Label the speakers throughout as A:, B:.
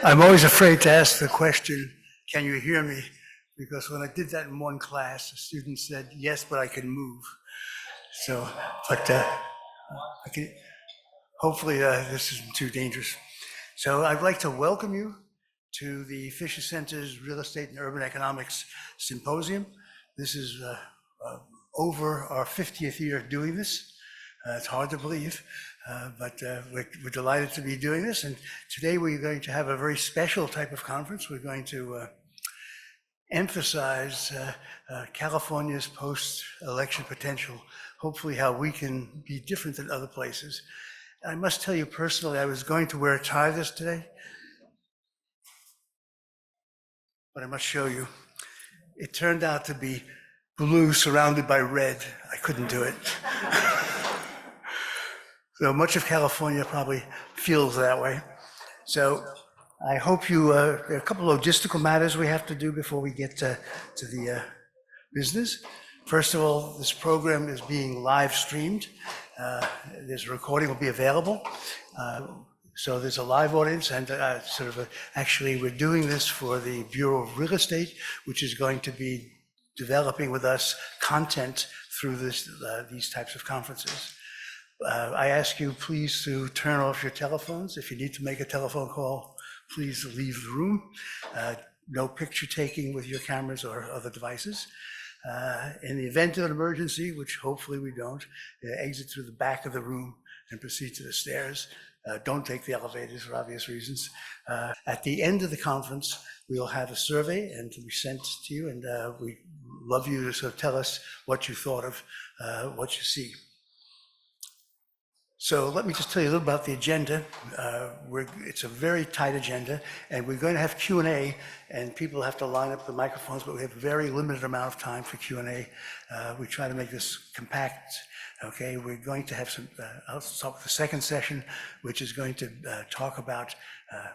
A: I'm always afraid to ask the question, can you hear me? Because when I did that in one class, the student said, yes, but I can move. So, but I can, hopefully this isn't too dangerous. So I'd like to welcome you to the Fisher Center's Real Estate and Urban Economics Symposium. This is over our 50th year of doing this. It's hard to believe, but we're delighted to be doing this. And today we're going to have a very special type of conference. We're going to emphasize California's post-election potential, hopefully how we can be different than other places. I must tell you personally, I was going to wear a tie this today, but I must show you. It turned out to be blue surrounded by red. I couldn't do it. So much of California probably feels that way. So I hope you, there are a couple of logistical matters we have to do before we get to the business. First of all, this program is being live streamed. This recording will be available. So there's a live audience and actually we're doing this for the Bureau of Real Estate, which is going to be developing with us content through these types of conferences. I ask you please to turn off your telephones. If you need to make a telephone call, please leave the room. No picture taking with your cameras or other devices. In the event of an emergency, which hopefully we don't, exit through the back of the room and proceed to the stairs. Don't take the elevators for obvious reasons. At the end of the conference, we'll have a survey and to be sent to you, and we love you to sort of tell us what you thought of what you see. So let me just tell you a little about the agenda. It's a very tight agenda, and we're going to have Q&A, and people have to line up the microphones, but we have a very limited amount of time for Q&A. We try to make this compact. Okay, we're going to have some, I'll talk the second session, which is going to talk about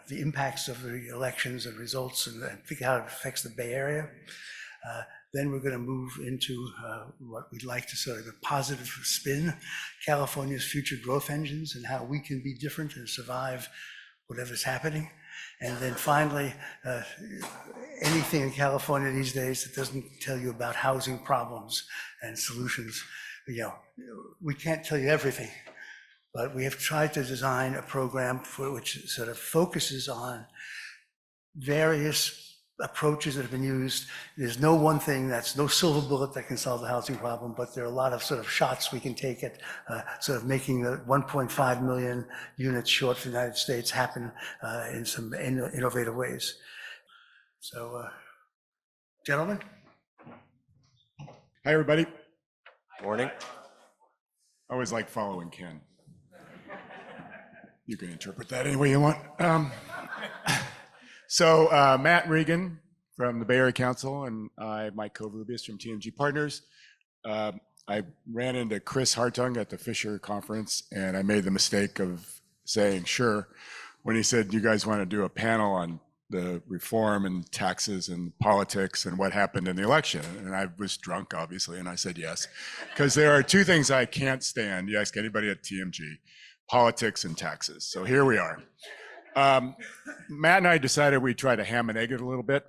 A: the impacts of the elections and results and figure out how it affects the Bay Area. Then we're going to move into what we'd like to sort of a positive spin, California's future growth engines and how we can be different and survive whatever's happening. And then finally, anything in California these days that doesn't tell you about housing problems and solutions. You know, we can't tell you everything, but we have tried to design a program for which sort of focuses on various approaches that have been used. There's no one thing no silver bullet that can solve the housing problem, but there are a lot of sort of shots we can take at sort of making the 1.5 million units short for the United States happen in some innovative ways. So, gentlemen.
B: Hi, everybody.
C: Morning.
B: I always like following Ken. You can interpret that any way you want. So Matt Regan from the Bay Area Council and Mike Covarrubias from TMG Partners. I ran into Chris Hartung at the Fisher conference and I made the mistake of saying sure when he said you guys want to do a panel on the reform and taxes and politics and what happened in the election. And I was drunk, obviously, and I said yes. Because there are two things I can't stand. You ask anybody at TMG, politics and taxes. So here we are. Matt and I decided we'd try to ham and egg it a little bit.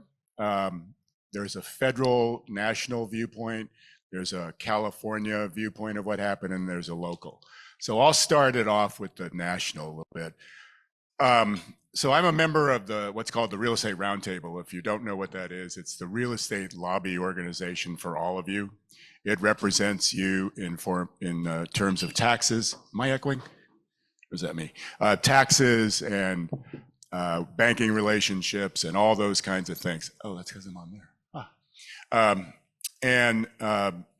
B: There's a federal national viewpoint, there's a California viewpoint of what happened, and there's a local. So I'll start it off with the national a little bit. So I'm a member of what's called the Real Estate Roundtable. If you don't know what that is, it's the real estate lobby organization for all of you. It represents you in terms of taxes. Am I echoing? Or is that me? Taxes and banking relationships and all those kinds of things. Oh, that's because I'm on there. And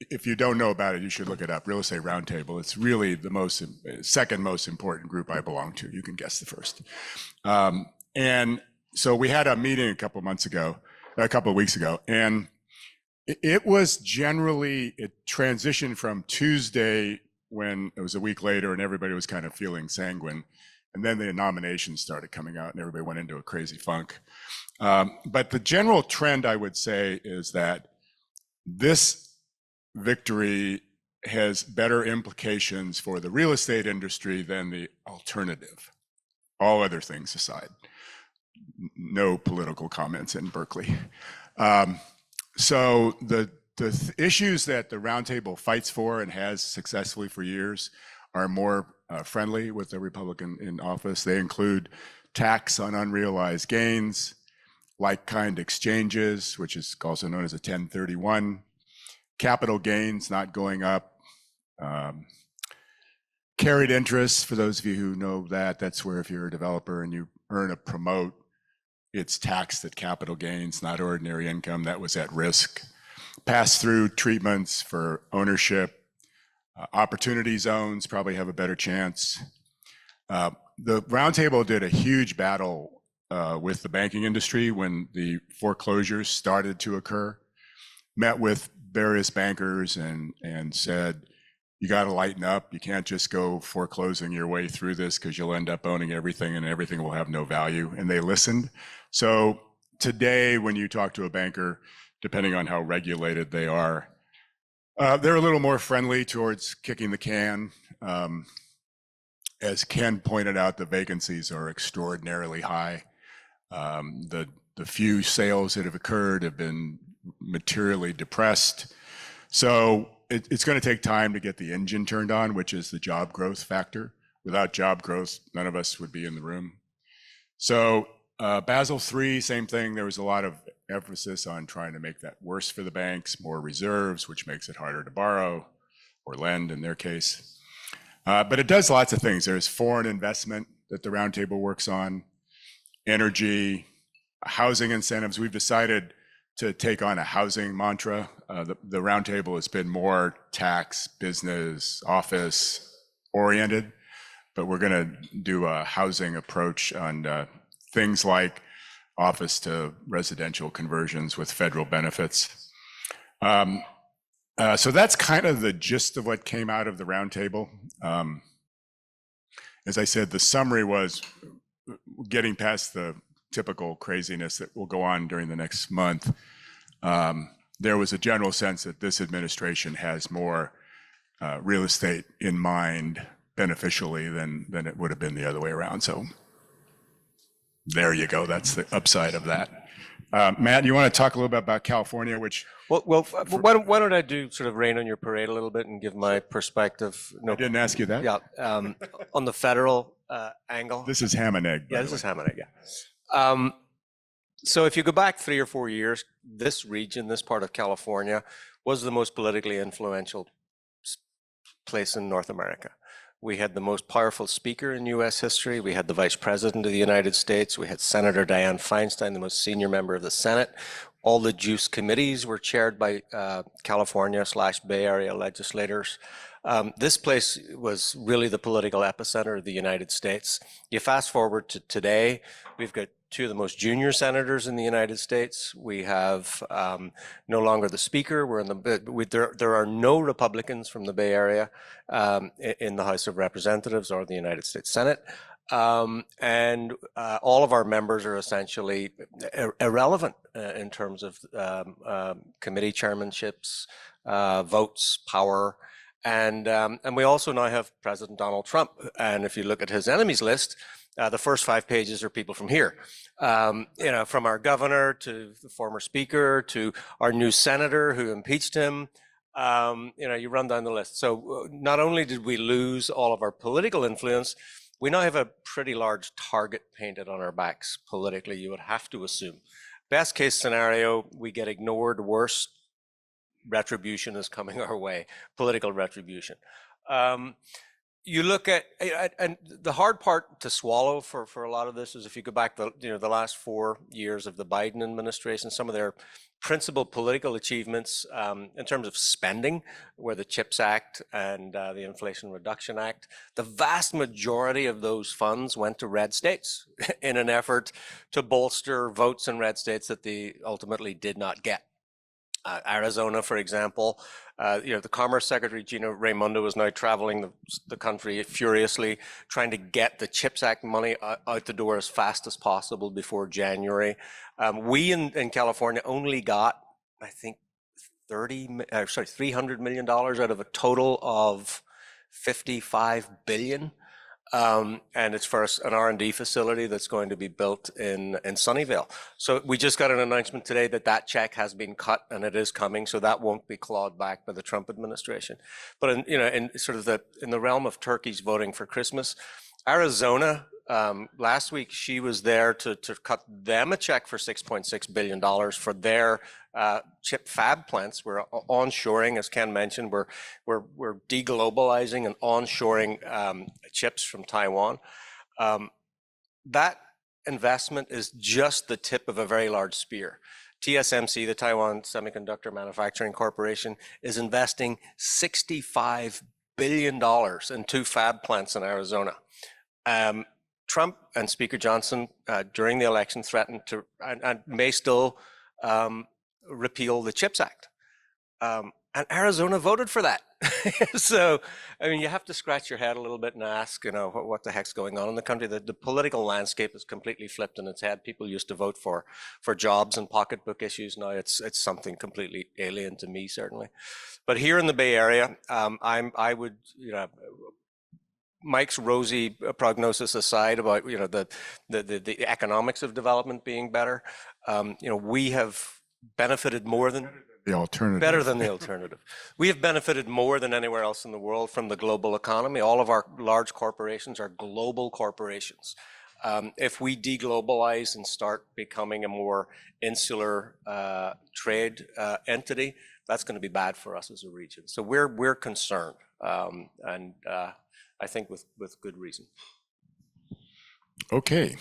B: if you don't know about it, you should look it up. Real Estate Roundtable. It's really the second most important group I belong to. You can guess the first. And so we had a meeting a couple of weeks ago, and it was generally, it transitioned from Tuesday when it was a week later and everybody was kind of feeling sanguine. And then the nominations started coming out and everybody went into a crazy funk. But the general trend, I would say, is that this victory has better implications for the real estate industry than the alternative, all other things aside. no political comments in Berkeley. So the issues that the roundtable fights for and has successfully for years are more friendly with the Republican in office. They include tax on unrealized gains, like-kind exchanges, which is also known as a 1031, capital gains not going up, carried interest, for those of you who know that, that's where if you're a developer and you earn a promote, it's taxed at capital gains, not ordinary income. That was at risk. Pass-through treatments for ownership. Opportunity zones probably have a better chance. The roundtable did a huge battle with the banking industry when the foreclosures started to occur. Met with various bankers and said, you got to lighten up. You can't just go foreclosing your way through this because you'll end up owning everything and everything will have no value. And they listened. So today, when you talk to a banker, depending on how regulated they are, they're a little more friendly towards kicking the can. As Ken pointed out, the vacancies are extraordinarily high. The few sales that have occurred have been materially depressed. So it's going to take time to get the engine turned on, which is the job growth factor. Without job growth, none of us would be in the room. So Basel III, same thing. There was a lot of emphasis on trying to make that worse for the banks, more reserves, which makes it harder to borrow or lend in their case. But it does lots of things. There's foreign investment that the roundtable works on, energy, housing incentives. We've decided to take on a housing mantra. The roundtable has been more tax, business, office oriented, but we're going to do a housing approach on things like office to residential conversions with federal benefits. So that's kind of the gist of what came out of the roundtable. As I said, the summary was getting past the typical craziness that will go on during the next month. There was a general sense that this administration has more real estate in mind beneficially than it would have been the other way around. So there you go. That's the upside of that. Matt, you want to talk a little bit about California, which...
C: Well, why don't I do sort of rain on your parade a little bit and give my perspective?
B: I didn't ask you that.
C: Yeah, on the federal angle.
B: This is ham and egg.
C: Yeah, this is ham and egg, yeah. So if you go back 3 or 4 years, this region, this part of California, was the most politically influential place in North America. We had the most powerful speaker in U.S. history. We had the Vice President of the United States. We had Senator Dianne Feinstein, the most senior member of the Senate. All the JUICE committees were chaired by California/Bay Area legislators. This place was really the political epicenter of the United States. You fast forward to today, we've got 2 of the most junior senators in the United States. We have no longer the speaker. There are no Republicans from the Bay Area in the House of Representatives or the United States Senate. And all of our members are essentially irrelevant in terms of committee chairmanships, votes, power. And we also now have President Donald Trump. And if you look at his enemies list, the first 5 pages are people from here. From our governor to the former speaker to our new senator who impeached him. You run down the list. So not only did we lose all of our political influence, we now have a pretty large target painted on our backs politically, you would have to assume. Best case scenario, we get ignored. Worst, retribution is coming our way, political retribution. You look at, and the hard part to swallow for a lot of this is if you go back the last 4 years of the Biden administration, some of their principal political achievements in terms of spending were the CHIPS Act and the Inflation Reduction Act. The vast majority of those funds went to red states in an effort to bolster votes in red states that they ultimately did not get. Arizona, for example, the Commerce Secretary, Gina Raimondo, is now traveling the country furiously, trying to get the CHIPS Act money out the door as fast as possible before January. We in California only got, I think, $300 million out of a total of $55 billion. and it's for an R&D facility that's going to be built in Sunnyvale. So we just got an announcement today that that check has been cut and it is coming, so that won't be clawed back by the Trump administration. But in sort of in the realm of turkeys voting for Christmas, Arizona, last week she was there to cut them a check for $6.6 billion for their chip fab plants. We're onshoring, as Ken mentioned, we're deglobalizing and onshoring chips from Taiwan. That investment is just the tip of a very large spear. TSMC, the Taiwan Semiconductor Manufacturing Corporation, is investing $65 billion in 2 fab plants in Arizona. Trump and Speaker Johnson during the election threatened to, and may still repeal the CHIPS Act. And Arizona voted for that. So, I mean, you have to scratch your head a little bit and ask, what the heck's going on in the country? The political landscape is completely flipped on its head. People used to vote for jobs and pocketbook issues. Now it's something completely alien to me, certainly. But here in the Bay Area, I would, Mike's rosy prognosis aside about the economics of development being better, we have benefited more than
B: The alternative.
C: better than the alternative. We have benefited more than anywhere else in the world from the global economy. All of our large corporations are global corporations. If we deglobalize and start becoming a more insular trade entity, that's going to be bad for us as a region. So we're concerned, and I think with good reason.
B: Okay.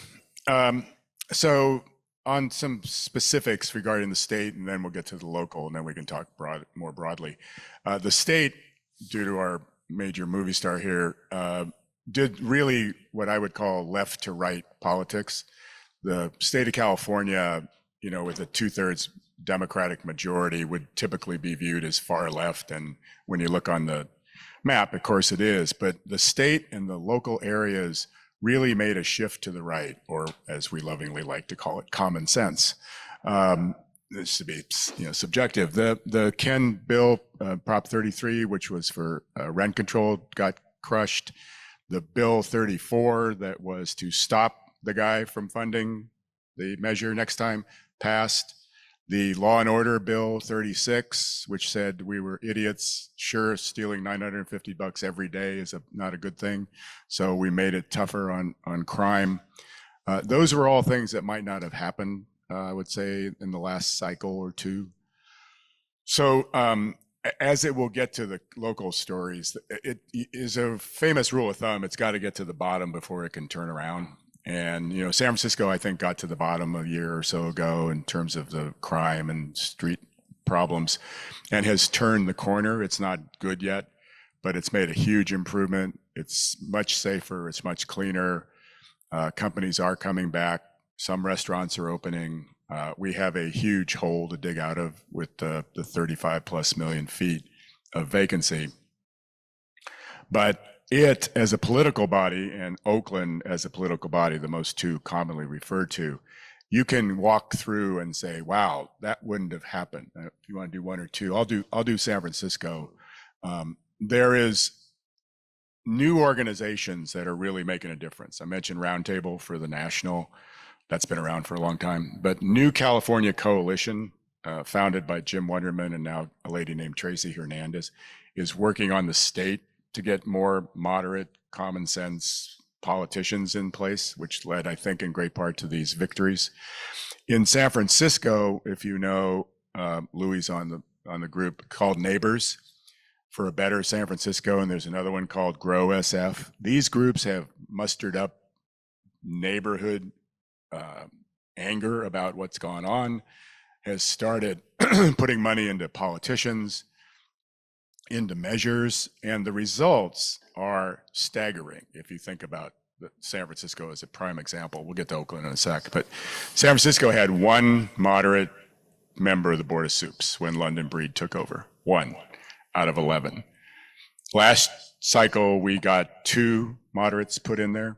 B: So on some specifics regarding the state, and then we'll get to the local, and then we can talk more broadly. The state, due to our major movie star here, did really what I would call left to right politics. The state of California, with a 2/3 Democratic majority, would typically be viewed as far left. And when you look on the map, of course it is, but the state and the local areas really made a shift to the right, or as we lovingly like to call it, common sense. This to be subjective. The Ken bill, Prop 33, which was for rent control, got crushed. The Bill 34 that was to stop the guy from funding the measure next time passed. The Law and Order Bill 36, which said we were idiots. Sure, stealing $950 every day is not a good thing. So we made it tougher on crime. Those were all things that might not have happened, I would say, in the last cycle or two. So as it will get to the local stories, it is a famous rule of thumb. It's got to get to the bottom before it can turn around. And, San Francisco, I think, got to the bottom a year or so ago in terms of the crime and street problems and has turned the corner. It's not good yet, but it's made a huge improvement. It's much safer. It's much cleaner. Companies are coming back. Some restaurants are opening. We have a huge hole to dig out of with the 35+ million feet of vacancy. But it, as a political body, and Oakland as a political body, the most two commonly referred to, you can walk through and say, wow, that wouldn't have happened. If you want to do one or two, I'll do San Francisco. There is new organizations that are really making a difference. I mentioned Roundtable for the national. That's been around for a long time. But New California Coalition, founded by Jim Wunderman and now a lady named Tracy Hernandez, is working on the state to get more moderate, common sense politicians in place, which led, I think, in great part to these victories. In San Francisco, if you know, Louis on the group called Neighbors for a Better San Francisco, and there's another one called Grow SF. These groups have mustered up neighborhood anger about what's gone on, has started putting money into politicians, into measures, and the results are staggering. If you think about San Francisco as a prime example, we'll get to Oakland in a sec, but San Francisco had one moderate member of the Board of Soups when London Breed took over, 1 out of 11. Last cycle, we got 2 moderates put in there,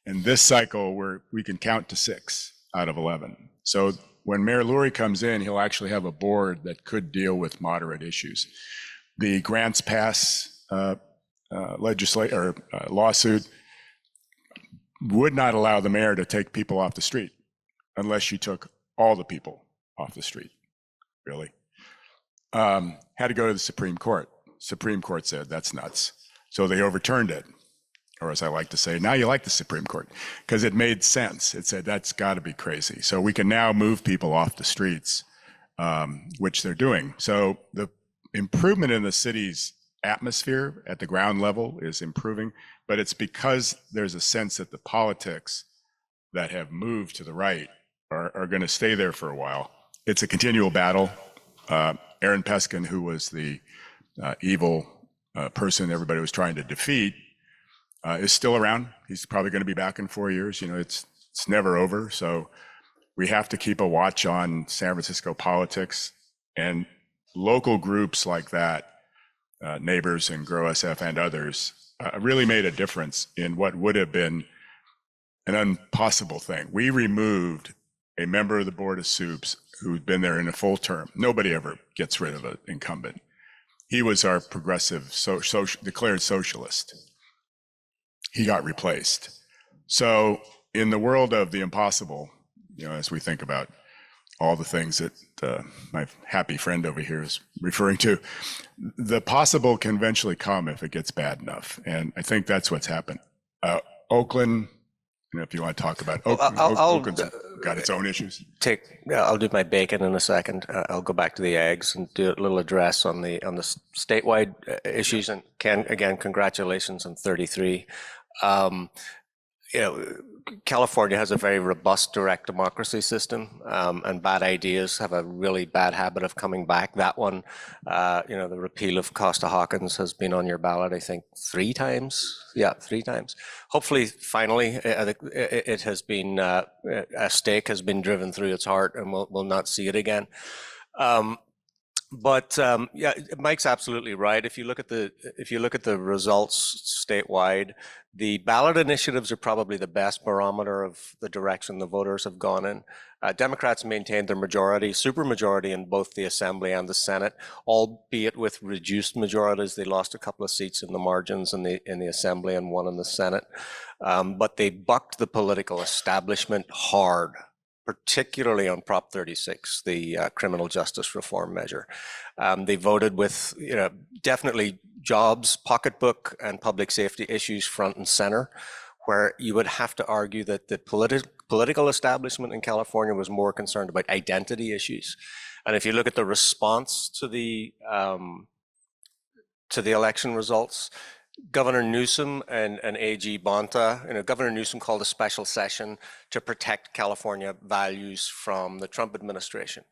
B: and this cycle we can count to 6 out of 11. So when Mayor Lurie comes in, he'll actually have a board that could deal with moderate issues. The Grants Pass lawsuit would not allow the mayor to take people off the street unless you took all the people off the street, really. Had to go to the Supreme Court. Supreme Court said, that's nuts. So they overturned it. Or as I like to say, now you like the Supreme Court, because it made sense. It said, that's got to be crazy. So we can now move people off the streets, which they're doing. So the improvement in the city's atmosphere at the ground level is improving, but it's because there's a sense that the politics that have moved to the right are going to stay there for a while. It's a continual battle. Aaron Peskin, who was the evil person everybody was trying to defeat, is still around. He's probably going to be back in 4 years. You know, it's never over. So we have to keep a watch on San Francisco politics, and local groups like that, Neighbors and Grow SF and others, really made a difference in what would have been an impossible thing. We removed a member of the Board of Soups who'd been there in a full term. Nobody ever gets rid of an incumbent. He was our progressive, declared socialist. He got replaced. So in the world of the impossible, you know, as we think about all the things that my happy friend over here is referring to, the possible can eventually come if it gets bad enough. And I think that's what's happened. Oakland, you know, if you want to talk about Oakland, Oakland's got its own issues.
C: I'll do my bacon in a second. I'll go back to the eggs and do a little address on the statewide issues. And Ken, again, congratulations on 33. You know, California has a very robust direct democracy system, and bad ideas have a really bad habit of coming back. That one, you know, the repeal of Costa-Hawkins has been on your ballot, I think, 3 times. Yeah, 3 times. Hopefully, finally, it has been, a stake has been driven through its heart, and we'll not see it again. But yeah, Mike's absolutely right. If you look at the results statewide, the ballot initiatives are probably the best barometer of the direction the voters have gone in. Democrats maintained their majority, supermajority in both the Assembly and the Senate, albeit with reduced majorities. They lost a couple of seats in the margins in the Assembly and 1 in the Senate. But they bucked the political establishment hard, particularly on Prop 36, the criminal justice reform measure. They voted with, you know, definitely jobs, pocketbook, and public safety issues front and center, where you would have to argue that the political establishment in California was more concerned about identity issues. And if you look at the response to the election results, Governor Newsom and AG Bonta, you know, Governor Newsom called a special session to protect California values from the Trump administration.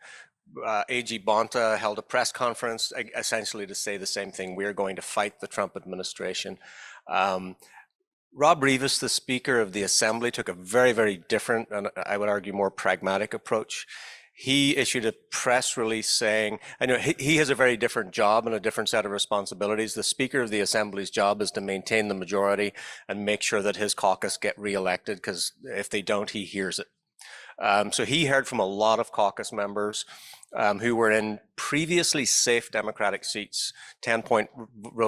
C: AG Bonta held a press conference essentially to say the same thing. We're going to fight the Trump administration. Rob Rivas, the Speaker of the Assembly, took a very, very different, and I would argue more pragmatic approach. He issued a press release saying, I know he has a very different job and a different set of responsibilities. The Speaker of the Assembly's job is to maintain the majority and make sure that his caucus get reelected, because if they don't, he hears it. So he heard from a lot of caucus members who were in previously safe Democratic seats, 10-point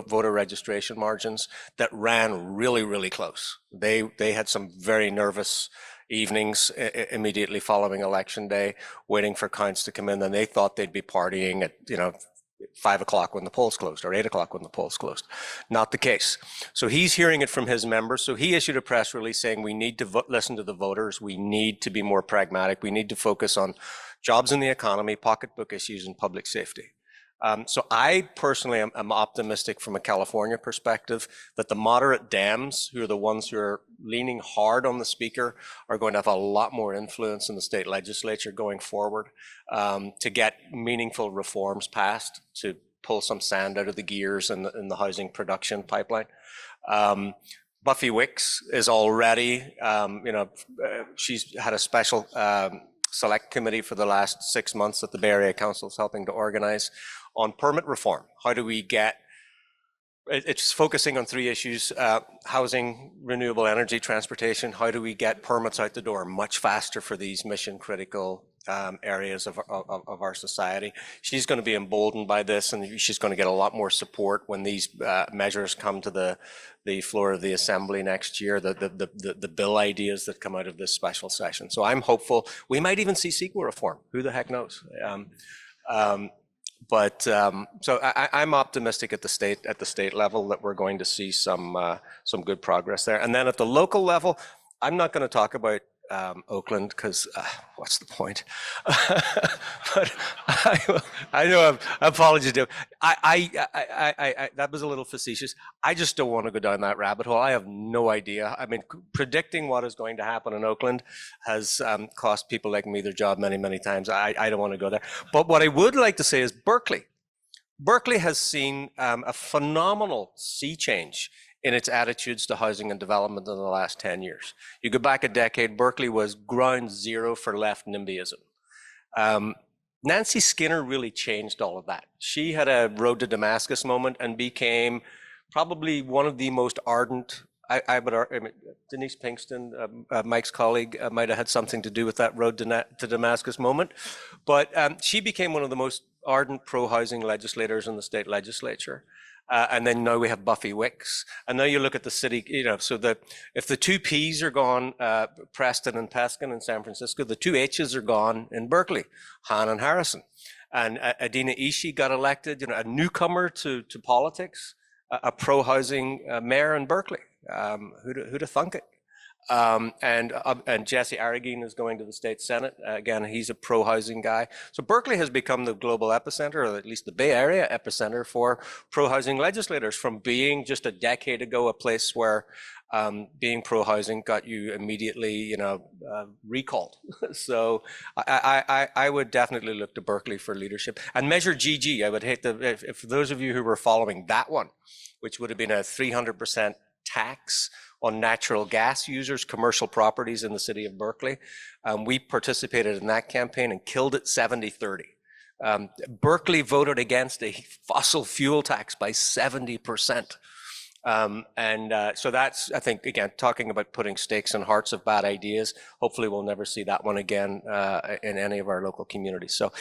C: voter registration margins that ran really, really close. They had some very nervous evenings immediately following Election Day, waiting for counts to come in, and they thought they'd be partying at, you know, 5 o'clock when the polls closed or 8 o'clock when the polls closed. Not the case. So he's hearing it from his members. So he issued a press release saying we need to listen to the voters. We need to be more pragmatic. We need to focus on jobs in the economy, pocketbook issues, and public safety. So I personally am optimistic from a California perspective that the moderate Dems, who are the ones who are leaning hard on the Speaker, are going to have a lot more influence in the state legislature going forward to get meaningful reforms passed, to pull some sand out of the gears in the housing production pipeline. Buffy Wicks is already, you know, she's had a special select committee for the last 6 months that the Bay Area Council is helping to organize on permit reform. How do we get, it's focusing on 3 issues, housing, renewable energy, transportation. How do we get permits out the door much faster for these mission critical areas of our society. She's going to be emboldened by this, and she's going to get a lot more support when these measures come to the floor of the Assembly next year, the bill ideas that come out of this special session. So I'm hopeful. We might even see CEQA reform. Who the heck knows? So I'm optimistic at the state level that we're going to see some good progress there. And then at the local level, I'm not going to talk about Oakland because what's the point? But I know apologies to I that was a little facetious. I just don't want to go down that rabbit hole. I have no idea. I mean, predicting what is going to happen in Oakland has cost people like me their job many times. I don't want to go there. But what I would like to say is Berkeley. Berkeley has seen a phenomenal sea change in its attitudes to housing and development in the last 10 years. You go back a decade, Berkeley was ground zero for left NIMBYism. Nancy Skinner really changed all of that. She had a road to Damascus moment and became probably one of the most ardent, I would argue, Denise Pinkston, Mike's colleague, might have had something to do with that road to Damascus moment. But she became one of the most ardent pro-housing legislators in the state legislature. And then now we have Buffy Wicks. And now you look at the city, so if the two P's are gone, Preston and Peskin in San Francisco, the two H's are gone in Berkeley, Hahn and Harrison. And Adina Ishii got elected, a newcomer to politics, a pro-housing mayor in Berkeley. Who'd have thunk it? And Jesse Arreguín is going to the state Senate. Again, he's a pro-housing guy. So Berkeley has become the global epicenter, or at least the Bay Area epicenter for pro-housing legislators, from being just a decade ago a place where being pro-housing got you immediately, recalled. So I would definitely look to Berkeley for leadership. And Measure GG, I would hate to, if those of you who were following that one, which would have been a 300% tax on natural gas users, commercial properties in the city of Berkeley. We participated in that campaign and killed it 70-30. Berkeley voted against a fossil fuel tax by 70%. So that's, I think, again, talking about putting stakes in hearts of bad ideas. Hopefully we'll never see that one again in any of our local communities. So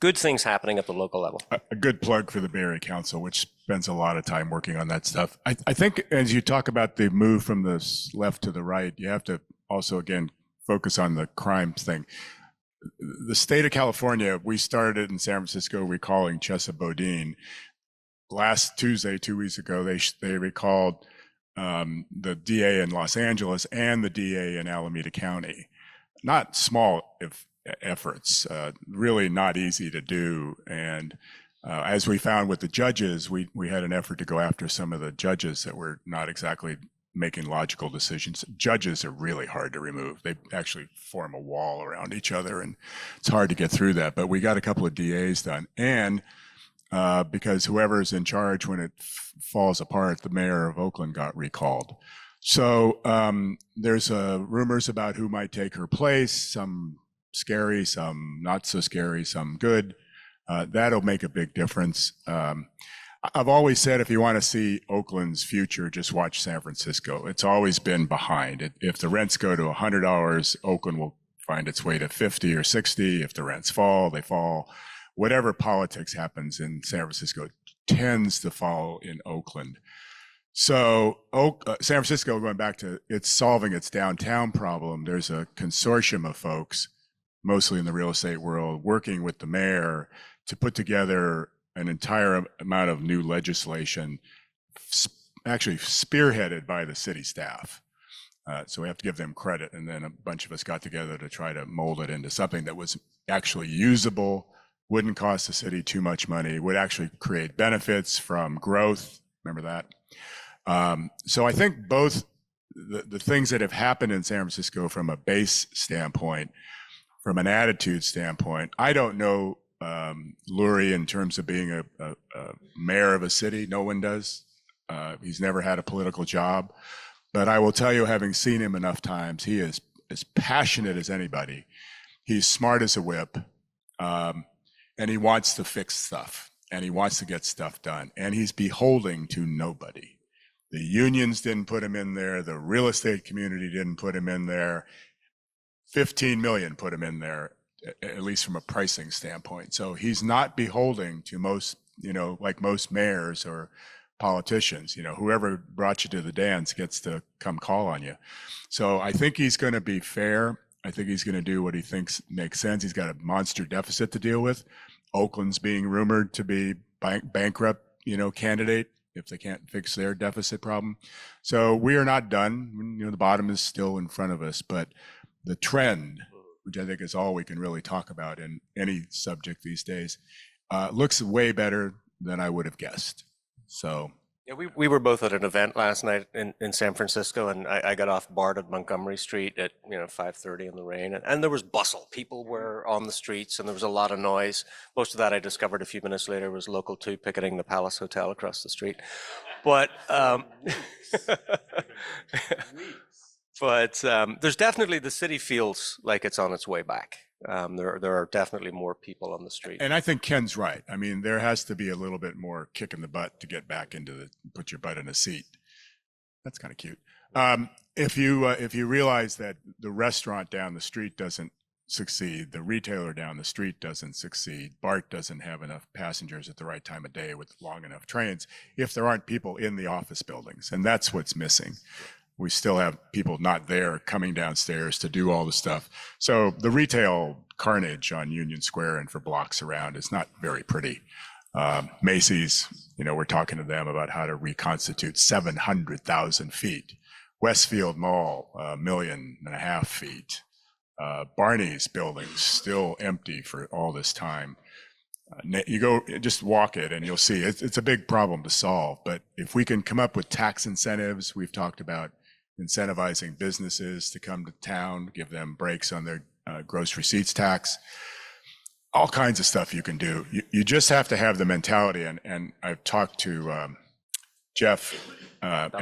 C: good things happening at the local level.
B: A good plug for the Bay Area Council, which spends a lot of time working on that stuff. I think as you talk about the move from the left to the right, you have to also, again, focus on the crime thing. The state of California, we started in San Francisco recalling Chesa Boudin. Last Tuesday, 2 weeks ago, they recalled the DA in Los Angeles and the DA in Alameda County. Not small efforts, really not easy to do. And as we found with the judges, we had an effort to go after some of the judges that were not exactly making logical decisions. Judges are really hard to remove. They actually form a wall around each other, and it's hard to get through that. But we got a couple of DAs done. And because whoever's in charge when it falls apart, the mayor of Oakland got recalled. So there's rumors about who might take her place, some scary, some not so scary, some good. That'll make a big difference. I've always said if you want to see Oakland's future, just watch San Francisco. It's always been behind. If the rents go to $100, Oakland will find its way to 50 or 60. If the rents fall, they fall. Whatever politics happens in San Francisco tends to fall in Oakland. So San Francisco, going back to it's solving its downtown problem, there's a consortium of folks, mostly in the real estate world, working with the mayor to put together an entire amount of new legislation, actually spearheaded by the city staff. So we have to give them credit. And then a bunch of us got together to try to mold it into something that was actually usable, wouldn't cost the city too much money, would actually create benefits from growth. Remember that? So I think both the things that have happened in San Francisco from a base standpoint, from an attitude standpoint, I don't know Lurie in terms of being a mayor of a city. No one does. He's never had a political job. But I will tell you, having seen him enough times, he is as passionate as anybody. He's smart as a whip. And he wants to fix stuff. And he wants to get stuff done. And he's beholden to nobody. The unions didn't put him in there. The real estate community didn't put him in there. 15 million put him in there. at least from a pricing standpoint. So he's not beholden to most, like most mayors or politicians. Whoever brought you to the dance gets to come call on you. So I think he's going to be fair. I think he's going to do what he thinks makes sense. He's got a monster deficit to deal with. Oakland's being rumored to be bankrupt, candidate if they can't fix their deficit problem. So we are not done. The bottom is still in front of us, but the trend, which I think is all we can really talk about in any subject these days, looks way better than I would have guessed. So
C: yeah, we were both at an event last night in San Francisco, and I got off BART at Montgomery Street at 5:30 in the rain, and there was bustle. People were on the streets, and there was a lot of noise. Most of that I discovered a few minutes later was Local 2 picketing the Palace Hotel across the street. But there's definitely, the city feels like it's on its way back. There are definitely more people on the street.
B: And I think Ken's right. I mean, there has to be a little bit more kick in the butt to get back into put your butt in a seat. That's kind of cute. If you realize that the restaurant down the street doesn't succeed, the retailer down the street doesn't succeed, BART doesn't have enough passengers at the right time of day with long enough trains, if there aren't people in the office buildings, and that's what's missing. We still have people not there coming downstairs to do all the stuff. So the retail carnage on Union Square and for blocks around is not very pretty. Macy's, we're talking to them about how to reconstitute 700,000 feet. Westfield Mall, 1.5 million feet. Barney's buildings still empty for all this time. You go, just walk it and you'll see it's a big problem to solve. But if we can come up with tax incentives, we've talked about incentivizing businesses to come to town, give them breaks on their gross receipts tax, all kinds of stuff you can do. You just have to have the mentality. And I've talked to Jeff at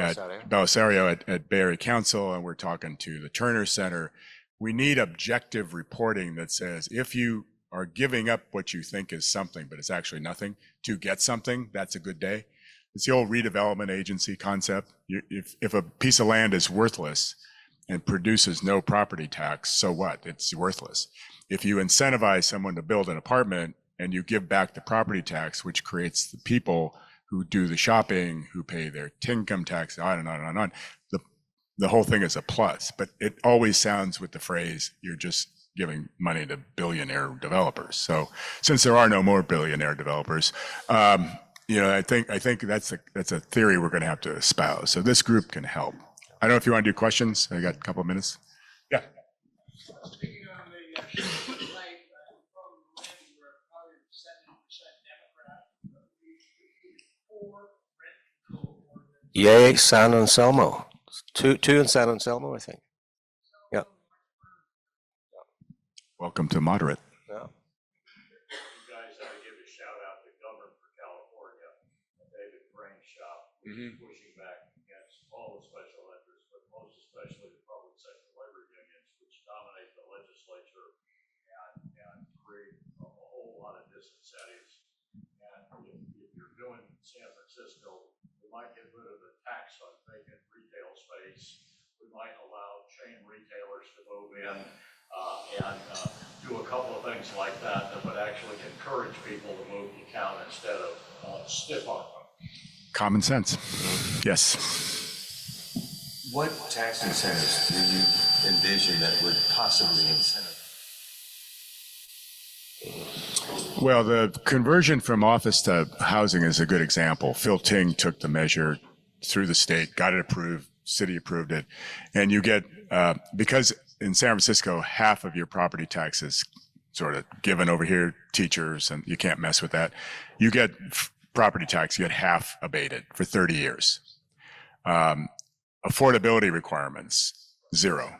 B: Belisario at Bay Area Council, and we're talking to the Turner Center. We need objective reporting that says if you are giving up what you think is something, but it's actually nothing, to get something, that's a good day. It's the old redevelopment agency concept. If a piece of land is worthless and produces no property tax, so what? It's worthless. If you incentivize someone to build an apartment and you give back the property tax, which creates the people who do the shopping, who pay their income tax, on and on and on, the whole thing is a plus. But it always sounds with the phrase, you're just giving money to billionaire developers. So since there are no more billionaire developers, I think that's a theory we're going to have to espouse. So this group can help. I don't know if you want to do questions. I got a couple of minutes. Yeah.
D: Speaking on the tonight, from Randy, we're probably 70% Democrat. For rent control ordinance.
C: Yay, San Anselmo. Two in San Anselmo, I think. Yeah.
B: Welcome to Moderate.
C: Yeah.
E: You guys ought to give a shout out to Governor for California, David Brainshaw, who's pushing back against all the special interests, but most especially the public sector labor unions, which dominate the legislature and create a whole lot of disincentives. And if you're doing San Francisco, we might get rid of the tax on vacant retail space. We might allow chain retailers to move in and do a couple of things like that would actually encourage people to move to town instead of stiff arm them.
B: Common sense. Yes.
F: What tax incentives do you envision that would possibly incentivize?
B: Well, the conversion from office to housing is a good example. Phil Ting took the measure through the state, got it approved, city approved it, and you get, because in San Francisco, half of your property tax is sort of given over here, teachers, and you can't mess with that. You get property tax, you get half abated for 30 years. Affordability requirements, 0.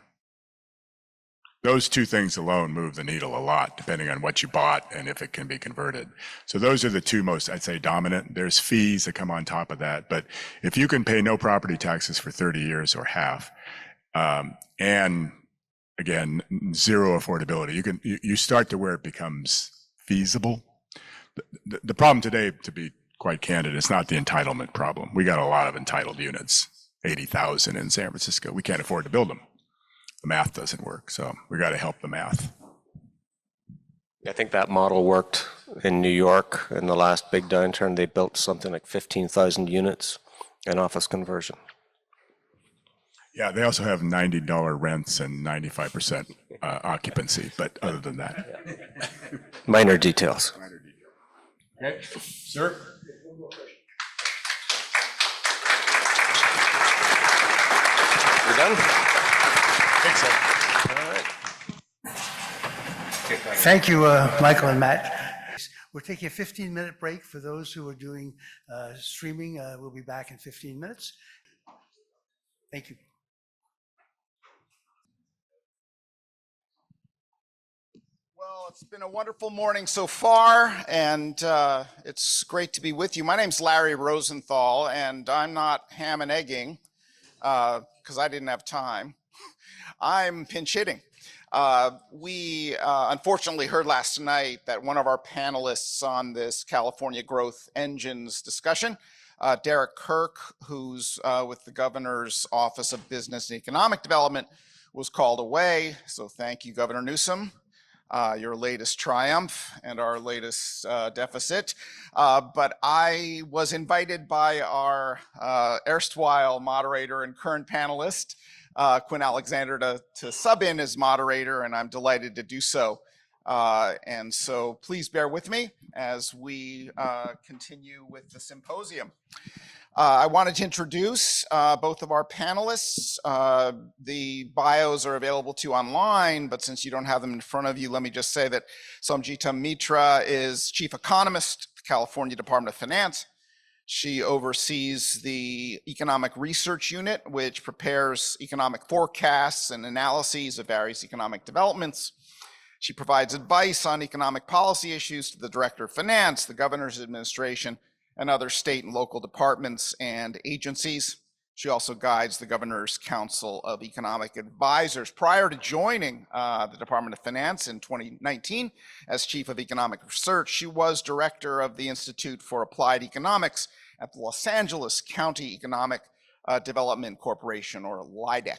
B: Those two things alone move the needle a lot, depending on what you bought and if it can be converted. So those are the two most, I'd say, dominant. There's fees that come on top of that. But if you can pay no property taxes for 30 years or half, and again, 0 affordability, you start to where it becomes feasible. The problem today, to be quite candid, is not the entitlement problem. We got a lot of entitled units, 80,000 in San Francisco. We can't afford to build them. The math doesn't work, so we got to help the math.
C: I think that model worked in New York in the last big downturn. They built something like 15,000 units in office conversion.
B: Yeah, they also have $90 rents and 95% occupancy, but other than that.
C: Minor details.
B: Okay, sir?
C: You're done?
B: Think so.
A: Thank you, Michael and Matt. We're taking a 15-minute break for those who are doing streaming. We'll be back in 15 minutes. Thank you.
G: Well, it's been a wonderful morning so far, and it's great to be with you. My name's Larry Rosenthal, and I'm not ham and egging because I didn't have time. I'm pinch hitting. We unfortunately heard last night that one of our panelists on this California Growth Engines discussion, Derek Kirk, who's with the Governor's Office of Business and Economic Development, was called away. So thank you, Governor Newsom. Your latest triumph and our latest deficit. But I was invited by our erstwhile moderator and current panelist, Quinn Alexander, to sub in as moderator, and I'm delighted to do so. And so please bear with me as we continue with the symposium. I wanted to introduce both of our panelists. The bios are available to you online, but since you don't have them in front of you, let me just say that Samjita Mitra is Chief Economist at the California Department of Finance. She oversees the Economic Research Unit, which prepares economic forecasts and analyses of various economic developments. She provides advice on economic policy issues to the Director of Finance, the Governor's Administration, and other state and local departments and agencies. She also guides the Governor's Council of Economic Advisors. Prior to joining the Department of Finance in 2019 as Chief of Economic Research, she was Director of the Institute for Applied Economics at the Los Angeles County Economic Development Corporation, or LIDEC,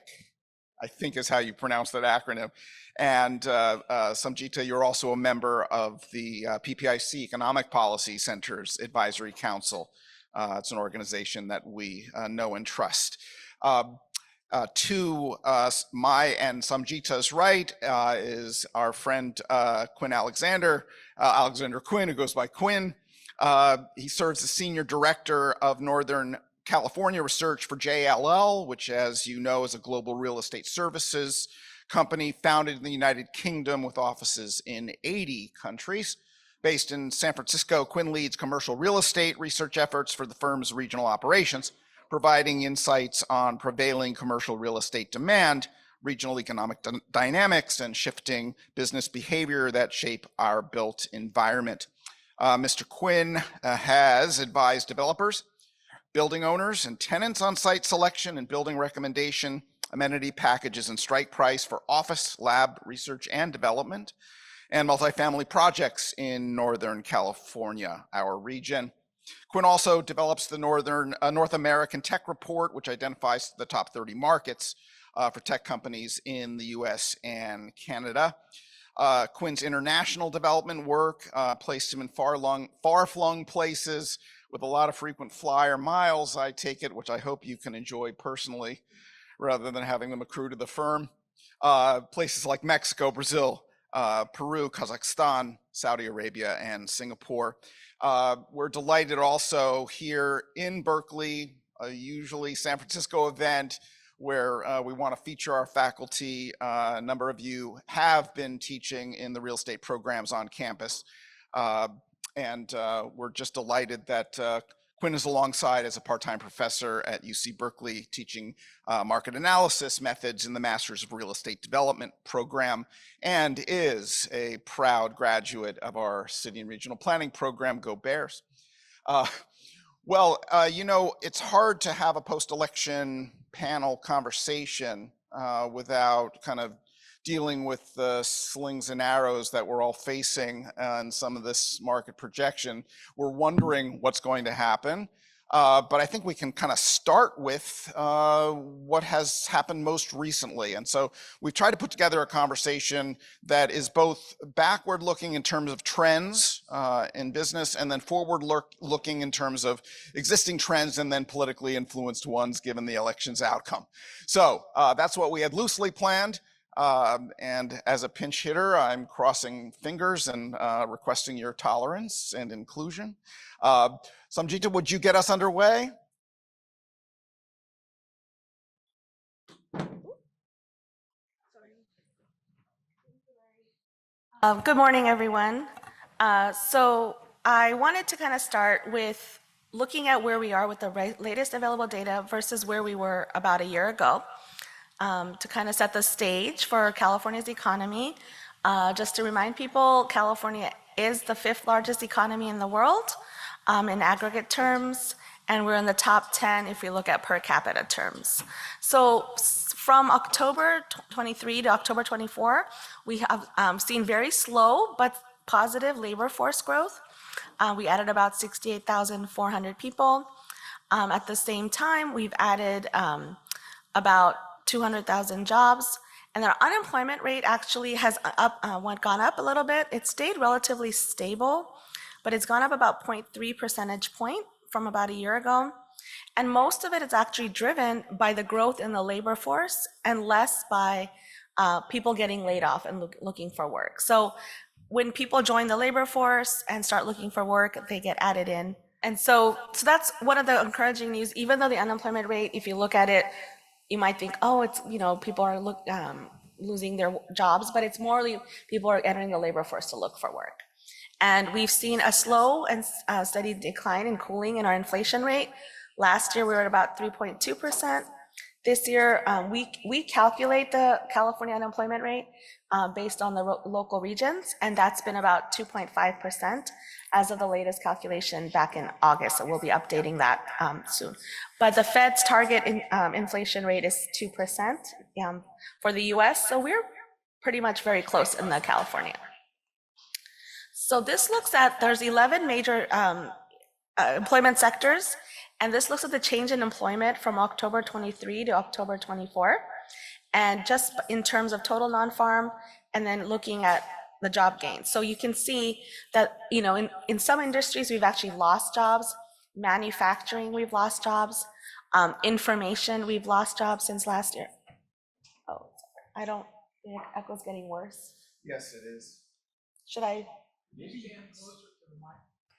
G: I think is how you pronounce that acronym. And Samjita, you're also a member of the PPIC Economic Policy Center's Advisory Council. It's an organization that we know and trust. To my and Samjita's right is our friend Quinn Alexander, Alexander Quinn, who goes by Quinn. He serves as Senior Director of Northern California Research for JLL, which, as you know, is a global real estate services company founded in the United Kingdom with offices in 80 countries. Based in San Francisco, Quinn leads commercial real estate research efforts for the firm's regional operations, providing insights on prevailing commercial real estate demand, regional economic dynamics, and shifting business behavior that shape our built environment. Mr. Quinn has advised developers, building owners, and tenants on site selection and building recommendation, amenity packages, and strike price for office, lab, research, and development, and multifamily projects in Northern California, our region. Quinn also develops the North American Tech Report, which identifies the top 30 markets for tech companies in the US and Canada. Quinn's international development work placed him in far-flung places with a lot of frequent flyer miles, I take it, which I hope you can enjoy personally, rather than having them accrue to the firm. Places like Mexico, Brazil, Peru, Kazakhstan, Saudi Arabia, and Singapore. We're delighted also here in Berkeley, a usually San Francisco event, where we want to feature our faculty. A number of you have been teaching in the real estate programs on campus. And we're just delighted that Quinn is alongside as a part-time professor at UC Berkeley, teaching market analysis methods in the Masters of Real Estate Development program, and is a proud graduate of our City and Regional Planning program. Go Bears. You know, it's hard to have a post-election panel conversation without kind of dealing with the slings and arrows that we're all facing and some of this market projection. We're wondering what's going to happen. but I think we can kind of start with what has happened most recently. And so we've tried to put together a conversation that is both backward looking in terms of trends in business, and then forward looking in terms of existing trends and then politically influenced ones given the election's outcome. So that's what we had loosely planned. And as a pinch hitter, I'm crossing fingers and requesting your tolerance and inclusion. Samjita, would you get us underway?
H: Good morning, everyone. So I wanted to kind of start with looking at where we are with the latest available data versus where we were about a year ago, to kind of set the stage for California's economy. Just to remind people, California is the 5th largest economy in the world in aggregate terms, and we're in the top 10 if we look at per capita terms. So from October 23 to October 24, we have seen very slow but positive labor force growth. We added about 68,400 people. At the same time, we've added about 200,000 jobs, and our unemployment rate actually has gone up a little bit. It stayed relatively stable, but it's gone up about 0.3 percentage point from about a year ago. And most of it is actually driven by the growth in the labor force and less by people getting laid off and looking for work. So when people join the labor force and start looking for work, they get added in. And so that's one of the encouraging news. Even though the unemployment rate, if you look at it, you might think, oh, it's, people are losing their jobs, but it's more people are entering the labor force to look for work. And we've seen a slow and steady decline in cooling in our inflation rate. Last year, we were at about 3.2%. This year, we calculate the California unemployment rate based on the local regions, and that's been about 2.5% as of the latest calculation back in August. So we'll be updating that soon. But the Fed's target inflation rate is 2% for the US, so we're pretty much very close in the California. So this looks at, there's 11 major employment sectors, and this looks at the change in employment from October 23 to October 24. And just in terms of total non-farm, and then looking at the job gains. So you can see that, in some industries, we've actually lost jobs. Manufacturing, we've lost jobs. Information, we've lost jobs since last year. Oh, I don't think echo's getting worse.
G: Yes, it is.
H: Should I?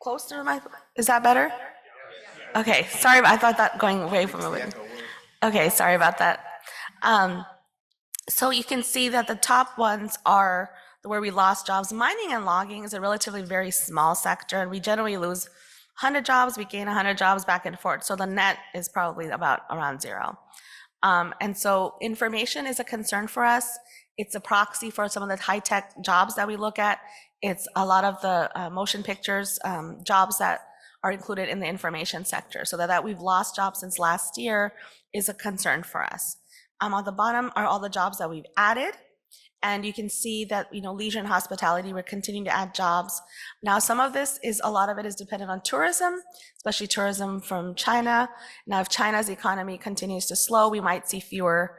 H: Closer to the mic? Is that better? Okay, sorry, I thought that going away from it. Okay, sorry about that. So you can see that the top ones are where we lost jobs. Mining and logging is a relatively very small sector, and we generally lose 100 jobs, we gain 100 jobs back and forth. So the net is probably around 0. And so information is a concern for us. It's a proxy for some of the high-tech jobs that we look at. It's a lot of the motion pictures jobs that are included in the information sector. So that we've lost jobs since last year is a concern for us. On the bottom are all the jobs that we've added. And you can see that, leisure and hospitality, we're continuing to add jobs. Now, a lot of it is dependent on tourism, especially tourism from China. Now, if China's economy continues to slow, we might see fewer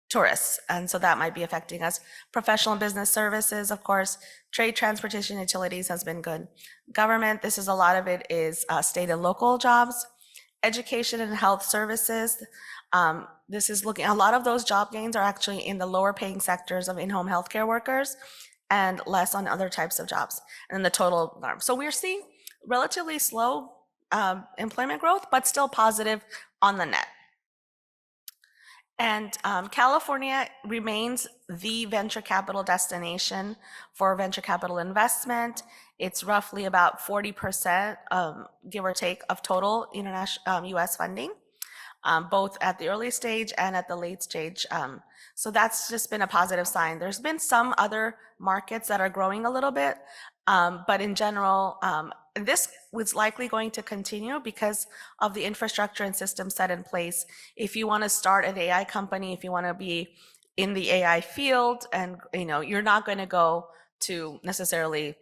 H: tourists. And so that might be affecting us. Professional and business services, of course, trade, transportation, utilities has been good. Government, a lot of it is state and local jobs. Education and health services. This is a lot of those job gains are actually in the lower paying sectors of in-home healthcare workers and less on other types of jobs and the total norm. So we're seeing relatively slow employment growth, but still positive on the net. And California remains the venture capital destination for venture capital investment. It's roughly about 40%, give or take, of total international US funding. Both at the early stage and at the late stage. So that's just been a positive sign. There's been some other markets that are growing a little bit, but in general, this was likely going to continue because of the infrastructure and systems set in place. If you want to start an AI company, if you want to be in the AI field, and you're not going to go to necessarily